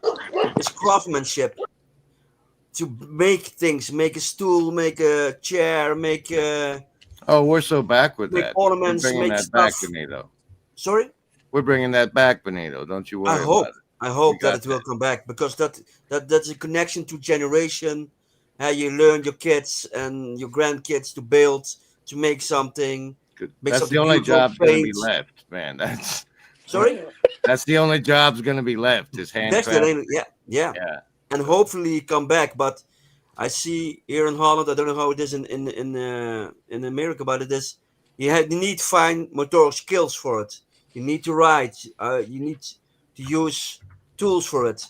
is craftsmanship. To make things, make a stool, make a chair, make Oh, we're so back with that. We're ornaments, bringing make that back, stuff. Benito. Sorry. We're bringing that back, Benito. Don't you I worry hope. about it. I hope We that got it will that. come back, because that's a connection to generation. How you learn your kids and your grandkids to build, to make something, Good. make That's the something only beautiful, job's going to be paint. left, man. Sorry. That's the only job's going to be left is That's the handcrafted. name. Yeah, yeah. Yeah. And hopefully come back. But I see here in Holland, I don't know how it is in America, but it is you need fine motor skills for it. You need to write. You need to use tools for it.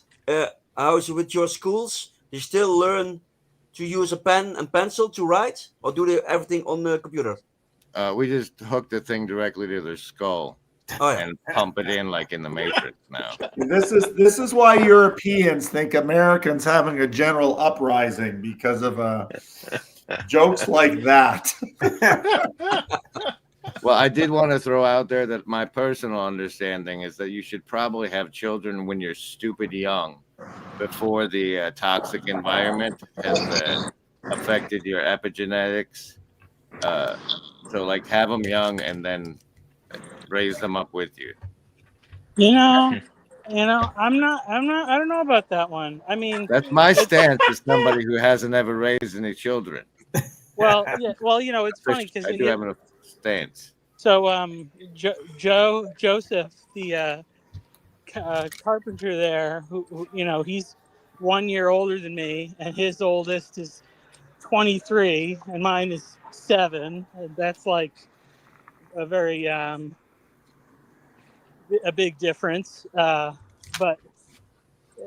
How is it with your schools? Do you still learn to use a pen and pencil to write, or do they everything on the computer? We just hook the thing directly to their skull and pump it in like in the Matrix now. This is why Europeans think Americans having a general uprising, because of jokes like that. Well, I did want to throw out there that my personal understanding is that you should probably have children when you're stupid young, before the toxic environment has affected your epigenetics. So, like, have them young and then raise them up with you. I'm not. I don't know about that one. I mean, That's my stance as somebody who hasn't ever raised any children. well, yeah. Well, it's funny because I do have a stance. So, Joseph, the carpenter there, who he's 1 year older than me, and his oldest is 23, and mine is 7. And that's like a very a big difference. But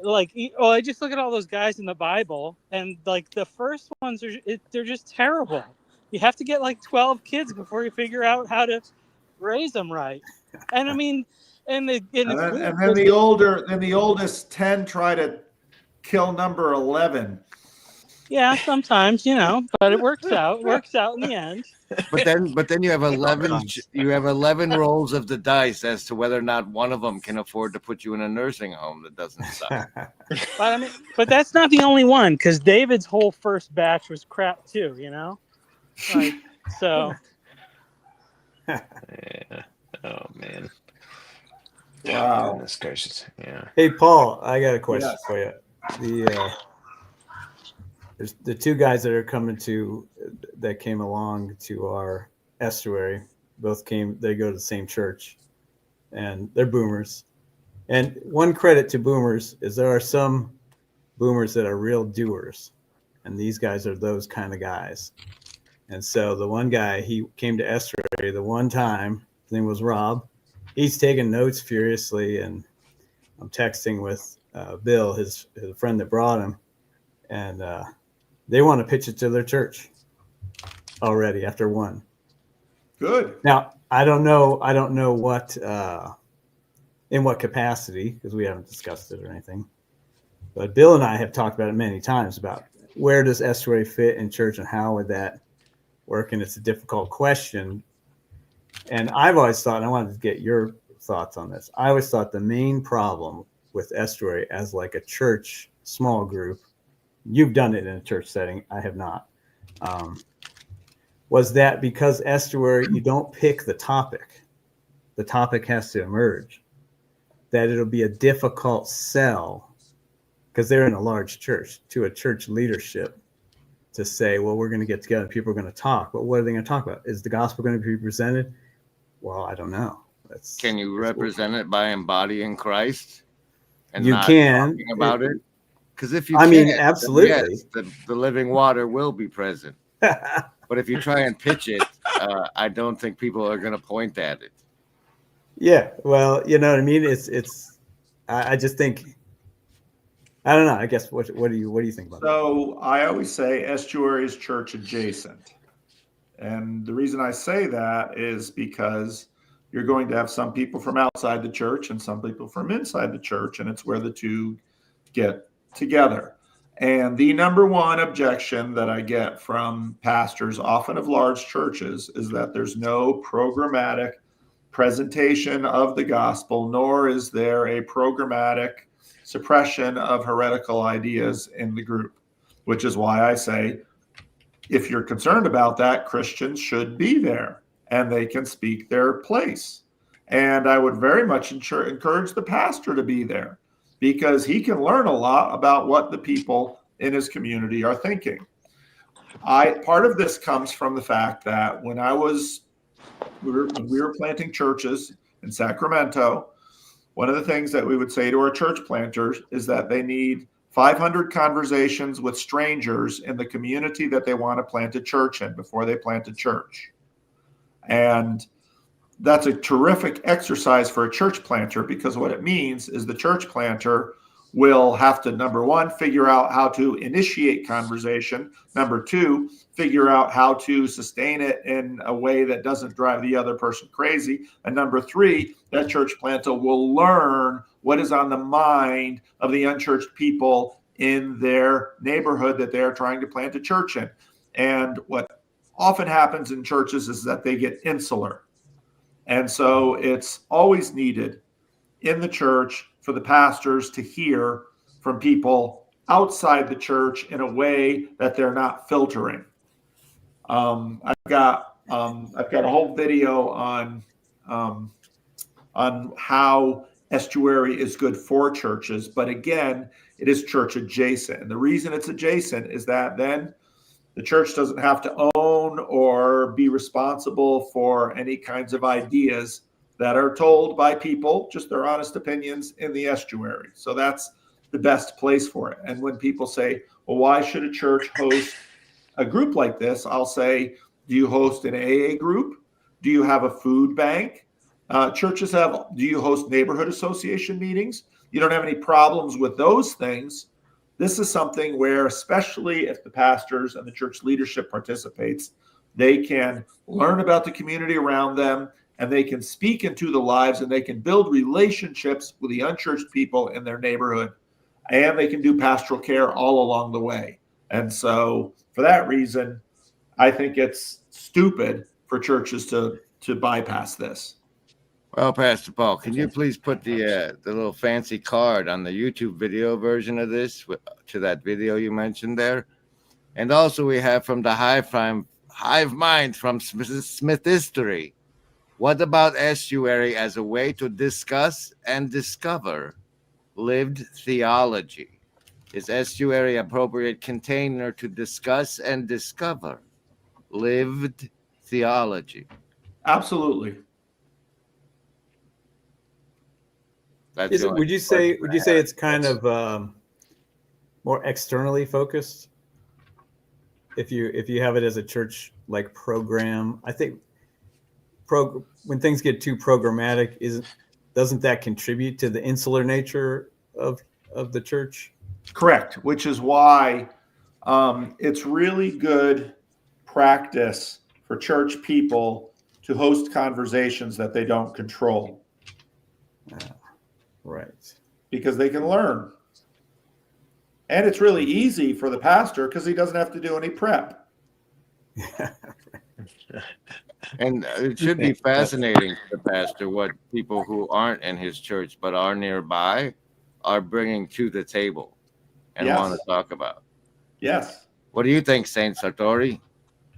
like, I just look at all those guys in the Bible, and like the first ones they're just terrible. You have to get like 12 kids before you figure out how to raise them right. And I mean, and then the oldest 10 try to kill number 11. Yeah, sometimes, but it works out. It works out in the end. But then you have 11. You have 11 rolls of the dice as to whether or not one of them can afford to put you in a nursing home that doesn't suck. But that's not the only one, because David's whole first batch was crap too. Like, so. Yeah. Oh man. Wow. Goodness gracious. Yeah. Hey Paul, I got a question for you. There's the two guys that came along to our estuary. They go to the same church, and they're boomers. And one credit to boomers is there are some boomers that are real doers, and these guys are those kind of guys. And so the one guy, he came to estuary the one time. His name was Rob. He's taking notes furiously, and I'm texting with Bill, his friend that brought him, and they want to pitch it to their church already after one. Good. Now, I don't know what in what capacity, because we haven't discussed it or anything. But Bill and I have talked about it many times about where does estuary fit in church and how would that work? And it's a difficult question. And I've always thought, and I wanted to get your thoughts on this. I always thought the main problem with estuary as like a church small group, you've done it in a church setting, I have not, was that because estuary, you don't pick the topic has to emerge, that it'll be a difficult sell, because they're in a large church, to a church leadership to say, well, we're going to get together, people are going to talk, but what are they going to talk about? Is the gospel going to be presented? Well, I don't know. Can you represent it by embodying Christ and you not can talking about it? Because if you absolutely, yes, the living water will be present. But if you try and pitch it, I don't think people are going to point at it. Yeah, well, you know what I mean. I just think I don't know. I guess what do you think about that? So I always say estuary is church adjacent. And the reason I say that is because you're going to have some people from outside the church and some people from inside the church, and it's where the two get together. And the number one objection that I get from pastors, often of large churches, is that there's no programmatic presentation of the gospel, nor is there a programmatic suppression of heretical ideas in the group, which is why I say, if you're concerned about that, Christians should be there and they can speak their place. And I would very much encourage the pastor to be there because he can learn a lot about what the people in his community are thinking. Part of this comes from the fact that when we were planting churches in Sacramento, one of the things that we would say to our church planters is that they need 500 conversations with strangers in the community that they want to plant a church in before they plant a church. And that's a terrific exercise for a church planter, because what it means is the church planter will have to, number one, figure out how to initiate conversation. Number two, figure out how to sustain it in a way that doesn't drive the other person crazy. And number three, that church planter will learn what is on the mind of the unchurched people in their neighborhood that they're trying to plant a church in. And what often happens in churches is that they get insular. And so it's always needed in the church for the pastors to hear from people outside the church in a way that they're not filtering. I've got a whole video on how estuary is good for churches, but again, it is church adjacent. And the reason it's adjacent is that then the church doesn't have to own or be responsible for any kinds of ideas that are told by people, just their honest opinions in the estuary. So that's the best place for it. And when people say, well, why should a church host a group like this? I'll say, do you host an AA group? Do you have a food bank? Churches have, do you host neighborhood association meetings? You don't have any problems with those things. This is something where, especially if the pastors and the church leadership participates, they can learn about the community around them, and they can speak into the lives, and they can build relationships with the unchurched people in their neighborhood, and they can do pastoral care all along the way. And so for that reason, I think it's stupid for churches to bypass this. Well, Pastor Paul, can you please put the little fancy card on the YouTube video version of this to that video you mentioned there? And also we have from the Hive Mind from Southeastuary. What about estuary as a way to discuss and discover lived theology? Is estuary appropriate container to discuss and discover lived theology? Absolutely. Would you say it's kind of more externally focused? If you have it as a church like program, I think when things get too programmatic, doesn't that contribute to the insular nature of the church? Correct, which is why it's really good practice for church people to host conversations that they don't control. Right. Because they can learn. And it's really easy for the pastor because he doesn't have to do any prep. And it should be fascinating to the pastor what people who aren't in his church but are nearby are bringing to the table and want to talk about. Yes. What do you think, Saint Sartori?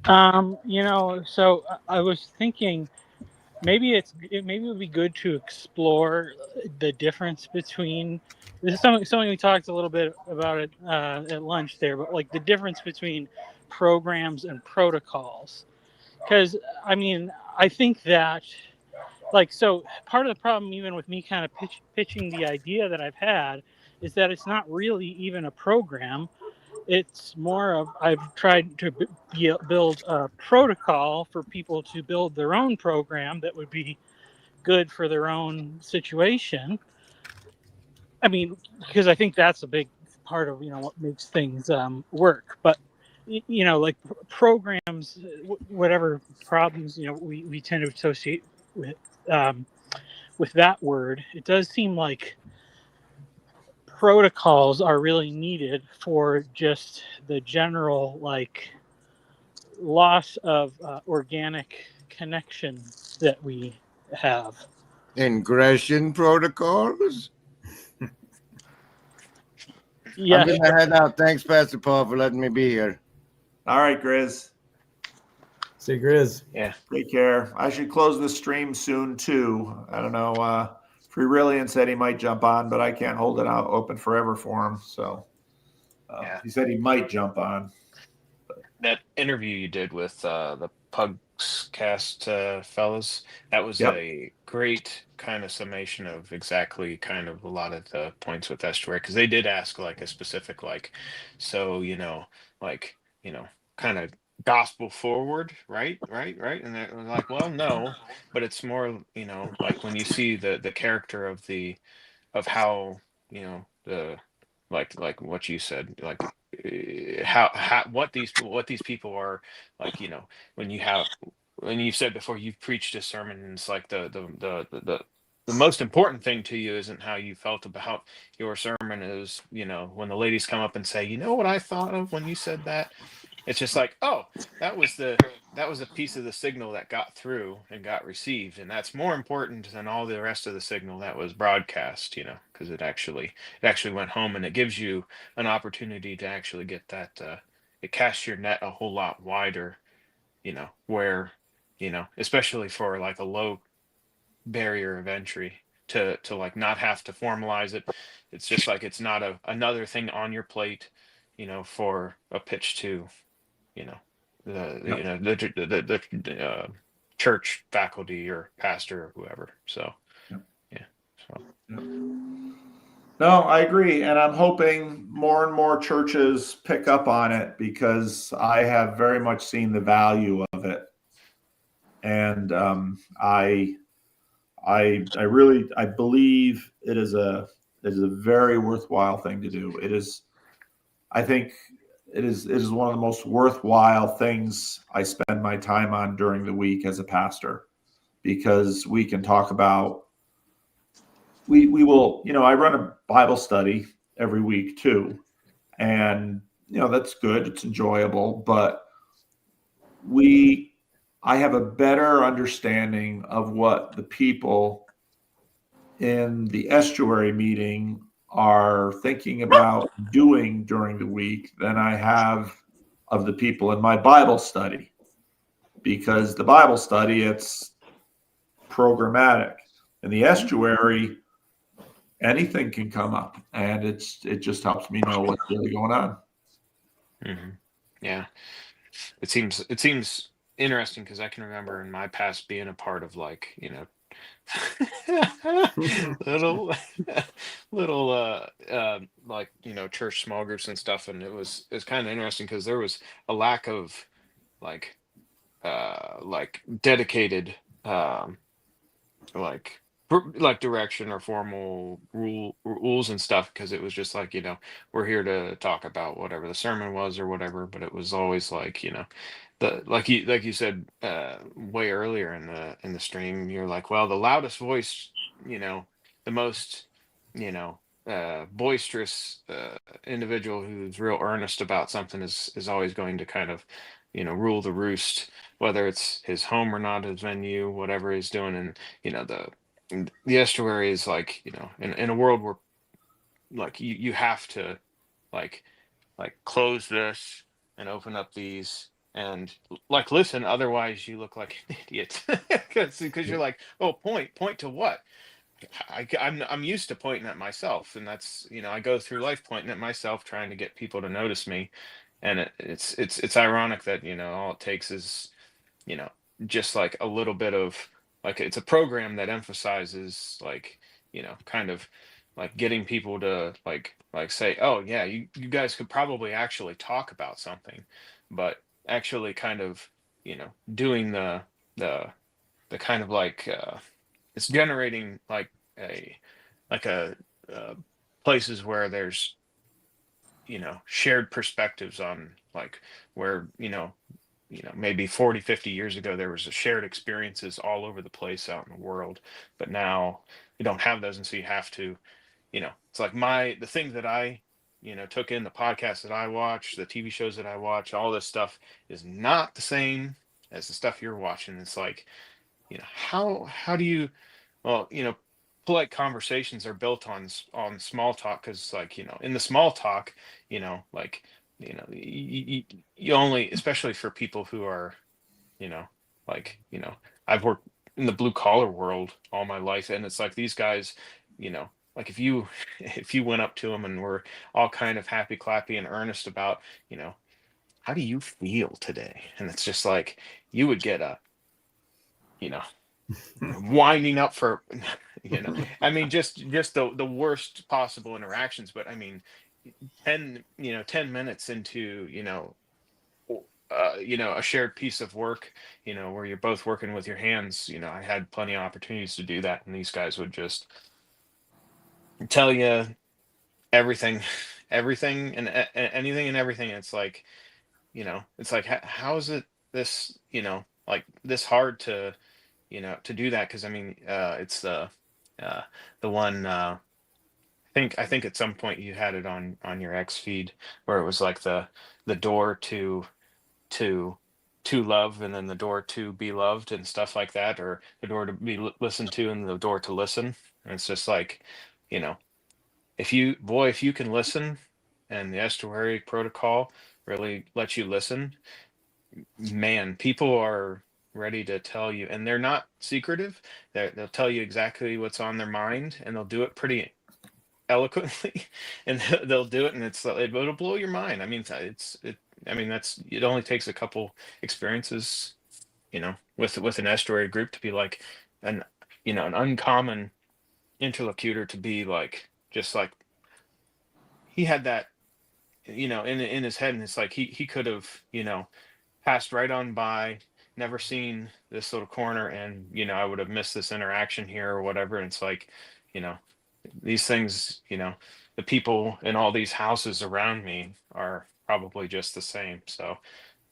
So I was thinking maybe it would be good to explore the difference between, this is something we talked a little bit about it at lunch there, but like the difference between programs and protocols. Because I think that so part of the problem even with me kind of pitching the idea that I've had is that it's not really even a program. It's more of, I've tried to build a protocol for people to build their own program that would be good for their own situation. Because I think that's a big part of what makes things work. But like programs, whatever problems we tend to associate with that word, it does seem like protocols are really needed for just the general loss of organic connection that we have. Ingression protocols? Yeah. I'm going to head out. Thanks, Pastor Paul, for letting me be here. All right, Grizz. See you, Grizz. Yeah. Take care. I should close the stream soon too. I don't know. Free Brilliant said he might jump on, but I can't hold it out open forever for him. So Yeah. he said he might jump on. That interview you did with the Pugscast fellas, that was Yep. a great kind of summation of exactly kind of a lot of the points with Estuary, because they did ask like a specific so kind of gospel forward, right, and they're like, well, no, but it's more like when you see the character of how the like what you said, like how what these people are, like when you've said before, you've preached a sermon, and it's like the most important thing to you isn't how you felt about your sermon, is when the ladies come up and say, what I thought of when you said that. It's just like, oh, that was a piece of the signal that got through and got received, and that's more important than all the rest of the signal that was broadcast, because it actually went home, and it gives you an opportunity to actually get that it casts your net a whole lot wider, where especially for like a low barrier of entry, to like not have to formalize it. It's just like it's not another thing on your plate, for a pitch to the church faculty or pastor or whoever. So yeah. So No, I agree. And I'm hoping more and more churches pick up on it, because I have very much seen the value of it. And I believe it is a very worthwhile thing to do. I think it is one of the most worthwhile things I spend my time on during the week as a pastor, because we can talk about, we will, I run a Bible study every week too. And, that's good. It's enjoyable, but I have a better understanding of what the people in the estuary meeting are thinking about doing during the week than I have of the people in my Bible study, because the Bible study, it's programmatic. In the estuary, anything can come up, and it just helps me know what's really going on. mm-hmm. Yeah, it seems interesting, because I can remember in my past being a part of little church small groups and stuff, and it's kind of interesting, because there was a lack of like dedicated direction or formal rules and stuff, because it was just like, we're here to talk about whatever the sermon was or whatever, but it was always like, the like you said way earlier in the stream, you're like, well, the loudest voice, the most boisterous individual who's real earnest about something is always going to kind of rule the roost, whether it's his home or not, his venue, whatever he's doing. And the estuary is like, in a world where like you have to like close this and open up these and like listen, otherwise you look like an idiot, because you're like, oh, point to what? I'm used to pointing at myself, and that's I go through life pointing at myself, trying to get people to notice me, and it's ironic that all it takes is just like a little bit of like, it's a program that emphasizes like kind of like getting people to like say, oh yeah, you guys could probably actually talk about something, but actually kind of doing the kind of like it's generating like a places where there's shared perspectives on like where, maybe 40, 50 years ago, there was a shared experiences all over the place out in the world, but now you don't have those. And so you have to, it's like the thing that I, took in, the podcasts that I watch, the TV shows that I watch, all this stuff is not the same as the stuff you're watching. It's like, how do you, well, polite conversations are built on small talk. Cause like, in the small talk, like, you only, especially for people who are, you know, like, I've worked in the blue collar world all my life. And it's like these guys, like if you, if you went up to them and were all kind of happy, clappy and earnest about, how do you feel today? And it's just like, you would get a, you know, winding up for, I mean, just the worst possible interactions. But I mean, 10 minutes into, a shared piece of work, where you're both working with your hands, I had plenty of opportunities to do that. And these guys would just tell you everything, everything and anything and everything. And it's like, it's like, how is it this, like this hard to, to do that? Cause I mean, it's the one, I think at some point you had it on your X feed where it was like the door to love, and then the door to be loved and stuff like that, or the door to be listened to and the door to listen. And it's just like, if you can listen, and the estuary protocol really lets you listen, man, people are ready to tell you, and they're not secretive. They'll tell you exactly what's on their mind, and they'll do it pretty eloquently, and they'll do it, and it'll blow your mind. I mean, it only takes a couple experiences, with an estuary group to be like an uncommon interlocutor, to be like, just like he had that, in his head, and it's like he could have, passed right on by, never seen this little corner, and I would have missed this interaction here or whatever. And it's like, these things, the people in all these houses around me are probably just the same. So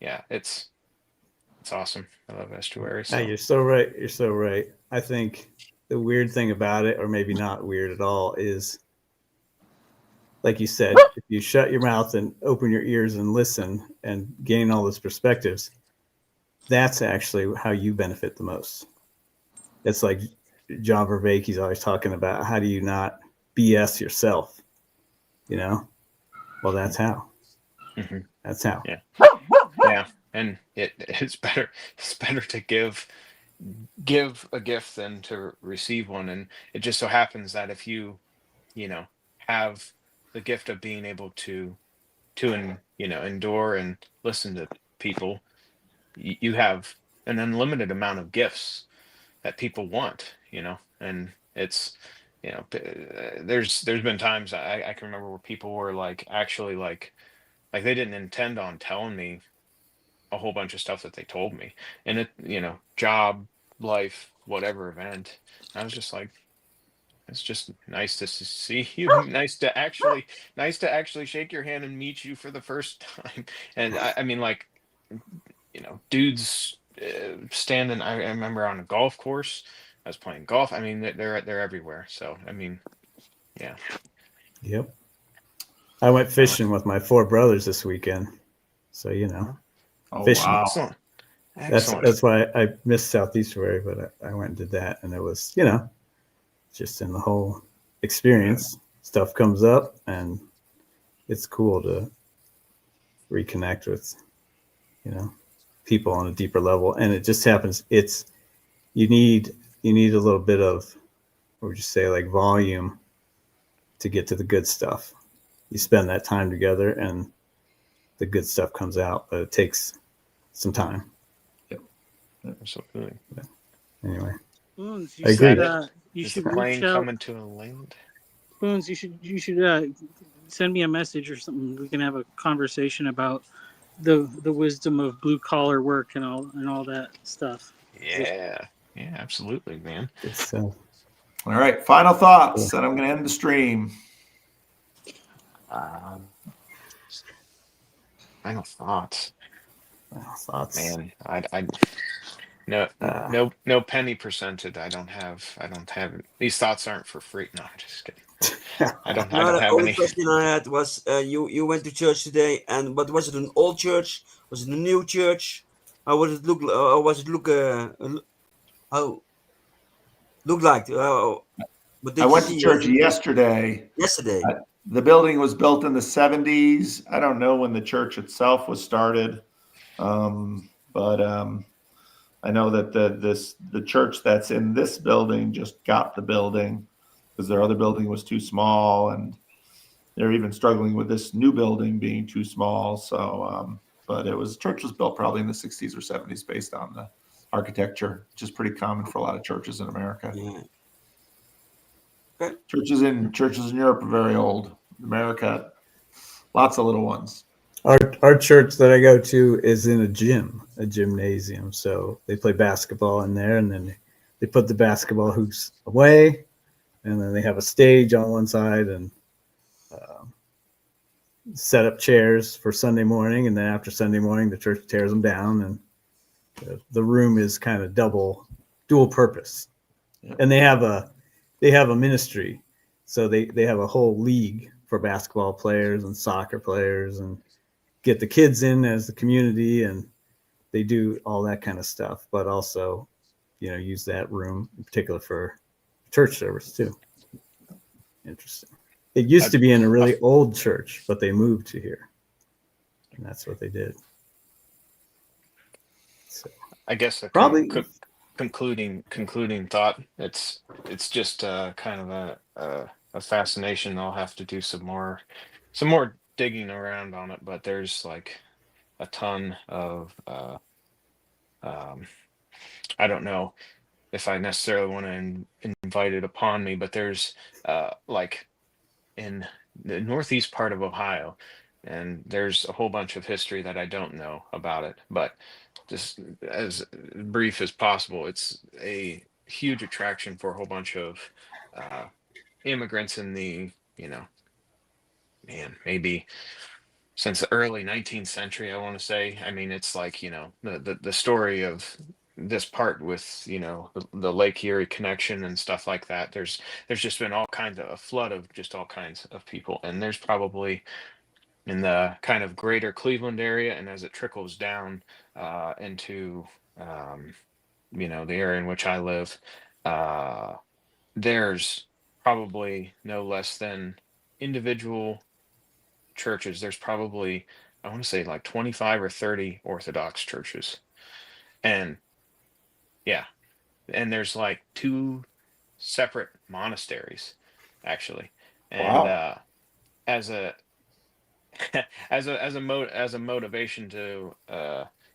yeah, it's awesome. I love estuary. So. Yeah, you're so right. You're so right. I think the weird thing about it, or maybe not weird at all, is like you said, if you shut your mouth and open your ears and listen and gain all those perspectives, that's actually how you benefit the most. It's like John Vervaeke's always talking about, how do you not BS yourself? Well, that's how. Mm-hmm. That's how. Yeah. Yeah. And it's better to give a gift than to receive one. And it just so happens that if you, have the gift of being able to endure and listen to people, you have an unlimited amount of gifts that people want, and it's, there's been times I can remember where people were like, actually like they didn't intend on telling me a whole bunch of stuff that they told me, and it, job, life, whatever event. I was just like, it's just nice to see you. nice to actually shake your hand and meet you for the first time. And I mean, like, dudes standing. I remember on a golf course. I was playing golf. I mean, they're everywhere. So I mean, yeah. Yep. I went fishing with my 4 brothers this weekend. So Oh, fishing. wow. Excellent. That's why I missed Southeastuary, but I went and did that, and it was just in the whole experience, stuff comes up, and it's cool to reconnect with people on a deeper level. And it just happens, you need a little bit of, what would you say, like volume to get to the good stuff. You spend that time together and the good stuff comes out, but it takes some time. Yep. Absolutely. But anyway, Spoons, I agree. You Is should the plane reach out. coming to a land? Spoons, you should send me a message or something. We can have a conversation about the wisdom of blue collar work and all that stuff. Yeah, absolutely, man. It's All right, final thoughts, and I'm going to end the stream. Final thoughts. Thoughts. Man, no penny presented. I don't have these thoughts aren't for free. No, I'm just kidding. I don't No, the have only any. question I had was you went to church today, and but was it an old church? Was it a new church? How was it look? Was it look? How look like? What I did you went to see? Was church it yesterday. yesterday? The building was built in the 70s. I don't know when the church itself was started, but I know that the church that's in this building just got the building because their other building was too small, and they're even struggling with this new building being too small. So, but church was built probably in the 60s or 70s based on the architecture, which is pretty common for a lot of churches in America. Yeah. Churches in Europe are very old. America, lots of little ones. Our church that I go to is in a gymnasium. So they play basketball in there, and then they put the basketball hoops away, and then they have a stage on one side and set up chairs for Sunday morning. And then after Sunday morning, the church tears them down, and the room is kind of dual purpose. Yep. And they have a ministry, so they have a whole league for basketball players and soccer players, and get the kids in as the community, and they do all that kind of stuff, but also, use that room in particular for church service too. Interesting. It used to be in a really old church, but they moved to here, and that's what they did. So I guess probably concluding thought. It's just kind of a fascination. I'll have to do some more digging around on it, but there's like a ton of I don't know if I necessarily want to invite it upon me, but there's like in the northeast part of Ohio, and there's a whole bunch of history that I don't know about it, but just as brief as possible, it's a huge attraction for a whole bunch of immigrants in the, maybe since the early 19th century, I want to say. I mean, it's like, the story of this part with, the Lake Erie connection and stuff like that. There's just been all kinds of a flood of just all kinds of people. And there's probably in the kind of greater Cleveland area, and as it trickles down into, the area in which I live, there's probably no less than individual churches. There's probably, I want to say, like 25 or 30 Orthodox churches. And yeah, and there's like 2 separate monasteries, actually. And Wow. As a as a motivation to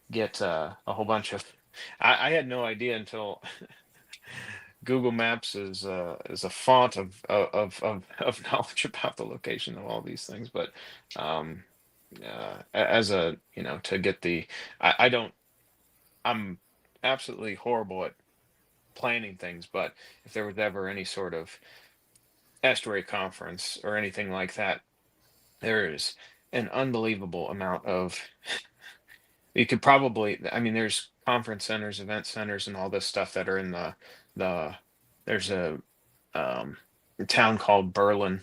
get a whole bunch of, I had no idea until Google Maps is a font of knowledge about the location of all these things. But as a, to get the, I don't, I'm absolutely horrible at planning things, but if there was ever any sort of estuary conference or anything like that, there is an unbelievable amount of, you could probably, I mean, there's conference centers, event centers, and all this stuff that are in the there's a town called Berlin.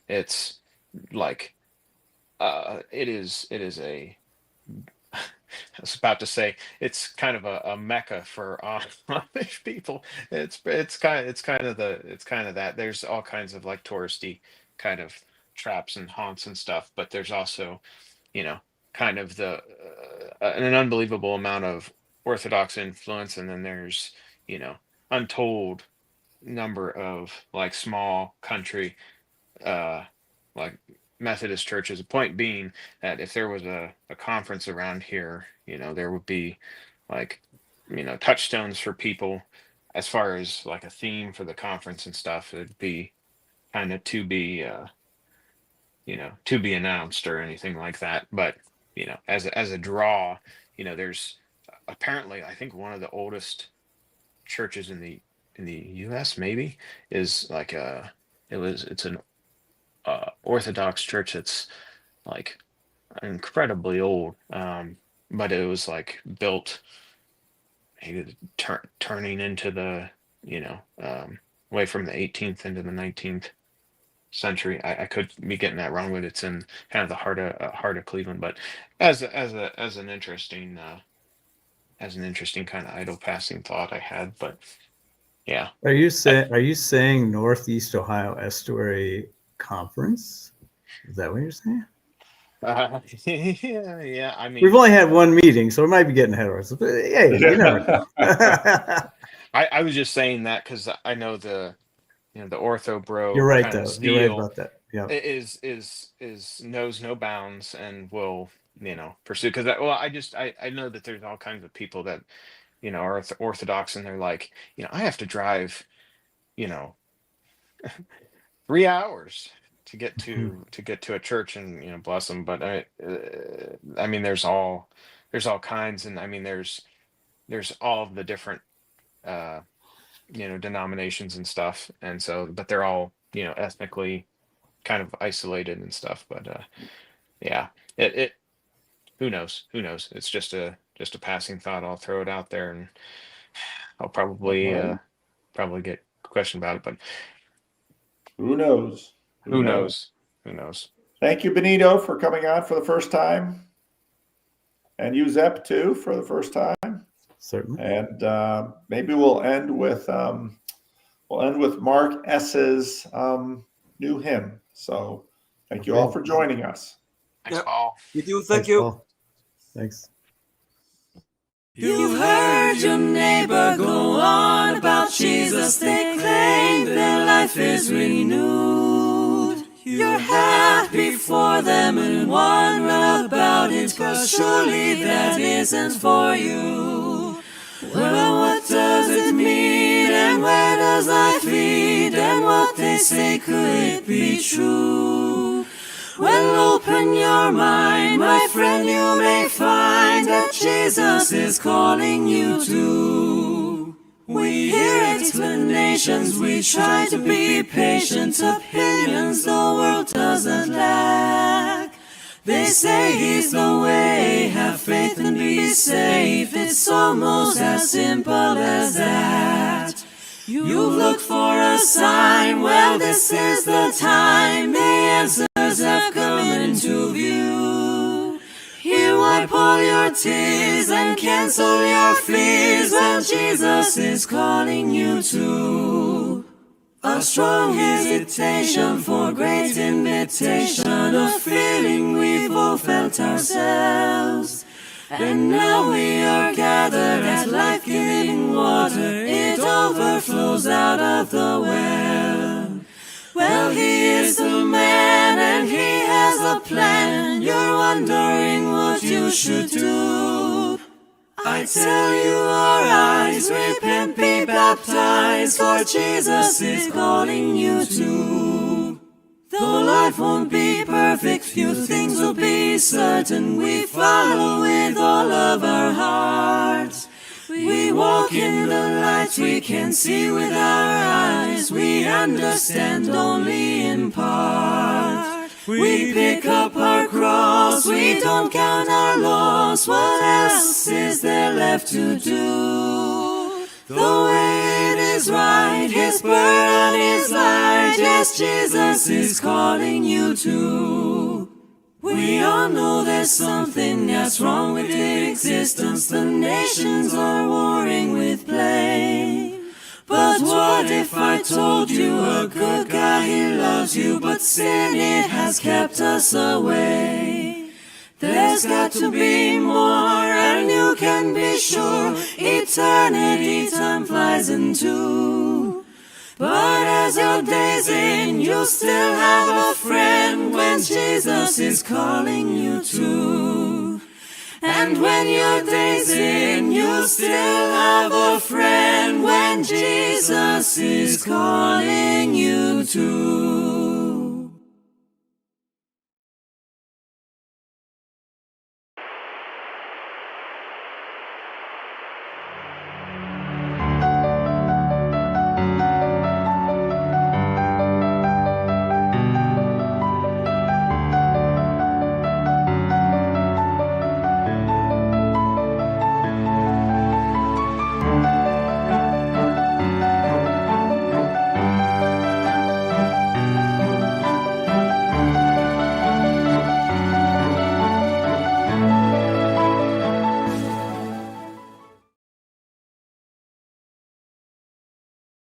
It's like it is a, I was about to say it's kind of a mecca for Amish people. It's kind of that. There's all kinds of like touristy kind of traps and haunts and stuff, but there's also, you know, kind of an unbelievable amount of Orthodox influence, and then there's, untold number of like small country uh like Methodist churches. The point being that if there was a conference around here, there would be like, touchstones for people as far as like a theme for the conference and stuff. It'd be kind of to be announced or anything like that. But, as a draw, there's apparently, I think, one of the oldest churches in the US maybe is like it's an Orthodox church. It's like incredibly old, but it was like built maybe turning into the, you know, way from the 18th into the 19th century. I could be getting that wrong, but it's in kind of the heart of Cleveland. But as an interesting kind of idle passing thought I had. But yeah, Are you saying Northeast Ohio Estuary Conference? Is that what you're saying? yeah. I mean, We've only had one meeting, so we might be getting ahead of ourselves. But hey, you never know. I was just saying that because I know the ortho bro You're right, kind of though. You're right zeal about that. Yeah. is knows no bounds and will, pursue, because I know that there's all kinds of people that are orthodox, and they're like, I have to drive, you know 3 hours to get to a church, and bless them. But I mean, there's all kinds, and I mean, there's all of the different denominations and stuff, and so, but they're all ethnically kind of isolated and stuff. But yeah, it who knows, it's just a passing thought. I'll throw it out there, and I'll probably get questioned about it, but Who knows? who knows? Thank you, Benito, for coming on for the first time, and you, Zep, too, for the first time. Certainly. And maybe we'll end with Mark S's new hymn. So thank you all for joining us. Thanks, Paul. You do. Thank you. Paul. Thanks. You've heard your neighbor go on about Jesus. They claim their life is renewed. You're happy for them and wonder about it, but surely that isn't for you. Well, what does it mean, and where does life lead, and what they say, could it be true? Well, open your mind, my friend, you may find that Jesus is calling you to. We hear explanations, we try to be patient, opinions the world doesn't lack. They say he's the way, have faith and be safe. It's almost as simple as that. You look for a sign, well, this is the time. The answers have come into view. He wipe all your tears and cancel your fears. Well, Jesus is calling you to a strong hesitation for great invitation, a feeling we've all felt ourselves. And now we are gathered at life-giving water. It overflows out of the well. Well, he is the man and he has a plan. You're wondering what you should do. I tell you, arise, repent, be baptized, for Jesus is calling you to. Though life won't be perfect, few things will be certain. We follow with all of our hearts. We walk in the light, we can see with our eyes. We understand only in part. We pick up our cross, we don't count our loss. What else is there left to do? The way it is right, his burden is light. Yes, Jesus is calling you to. We all know there's something that's wrong with existence. The nations are warring with blame. But what if I told you a good guy, he loves you, but sin, it has kept us away. There's got to be more, and you can be sure eternity time flies into. But as your days in, you'll still have a friend when Jesus is calling you to. And when your days in, you'll still have a friend when Jesus is calling you to.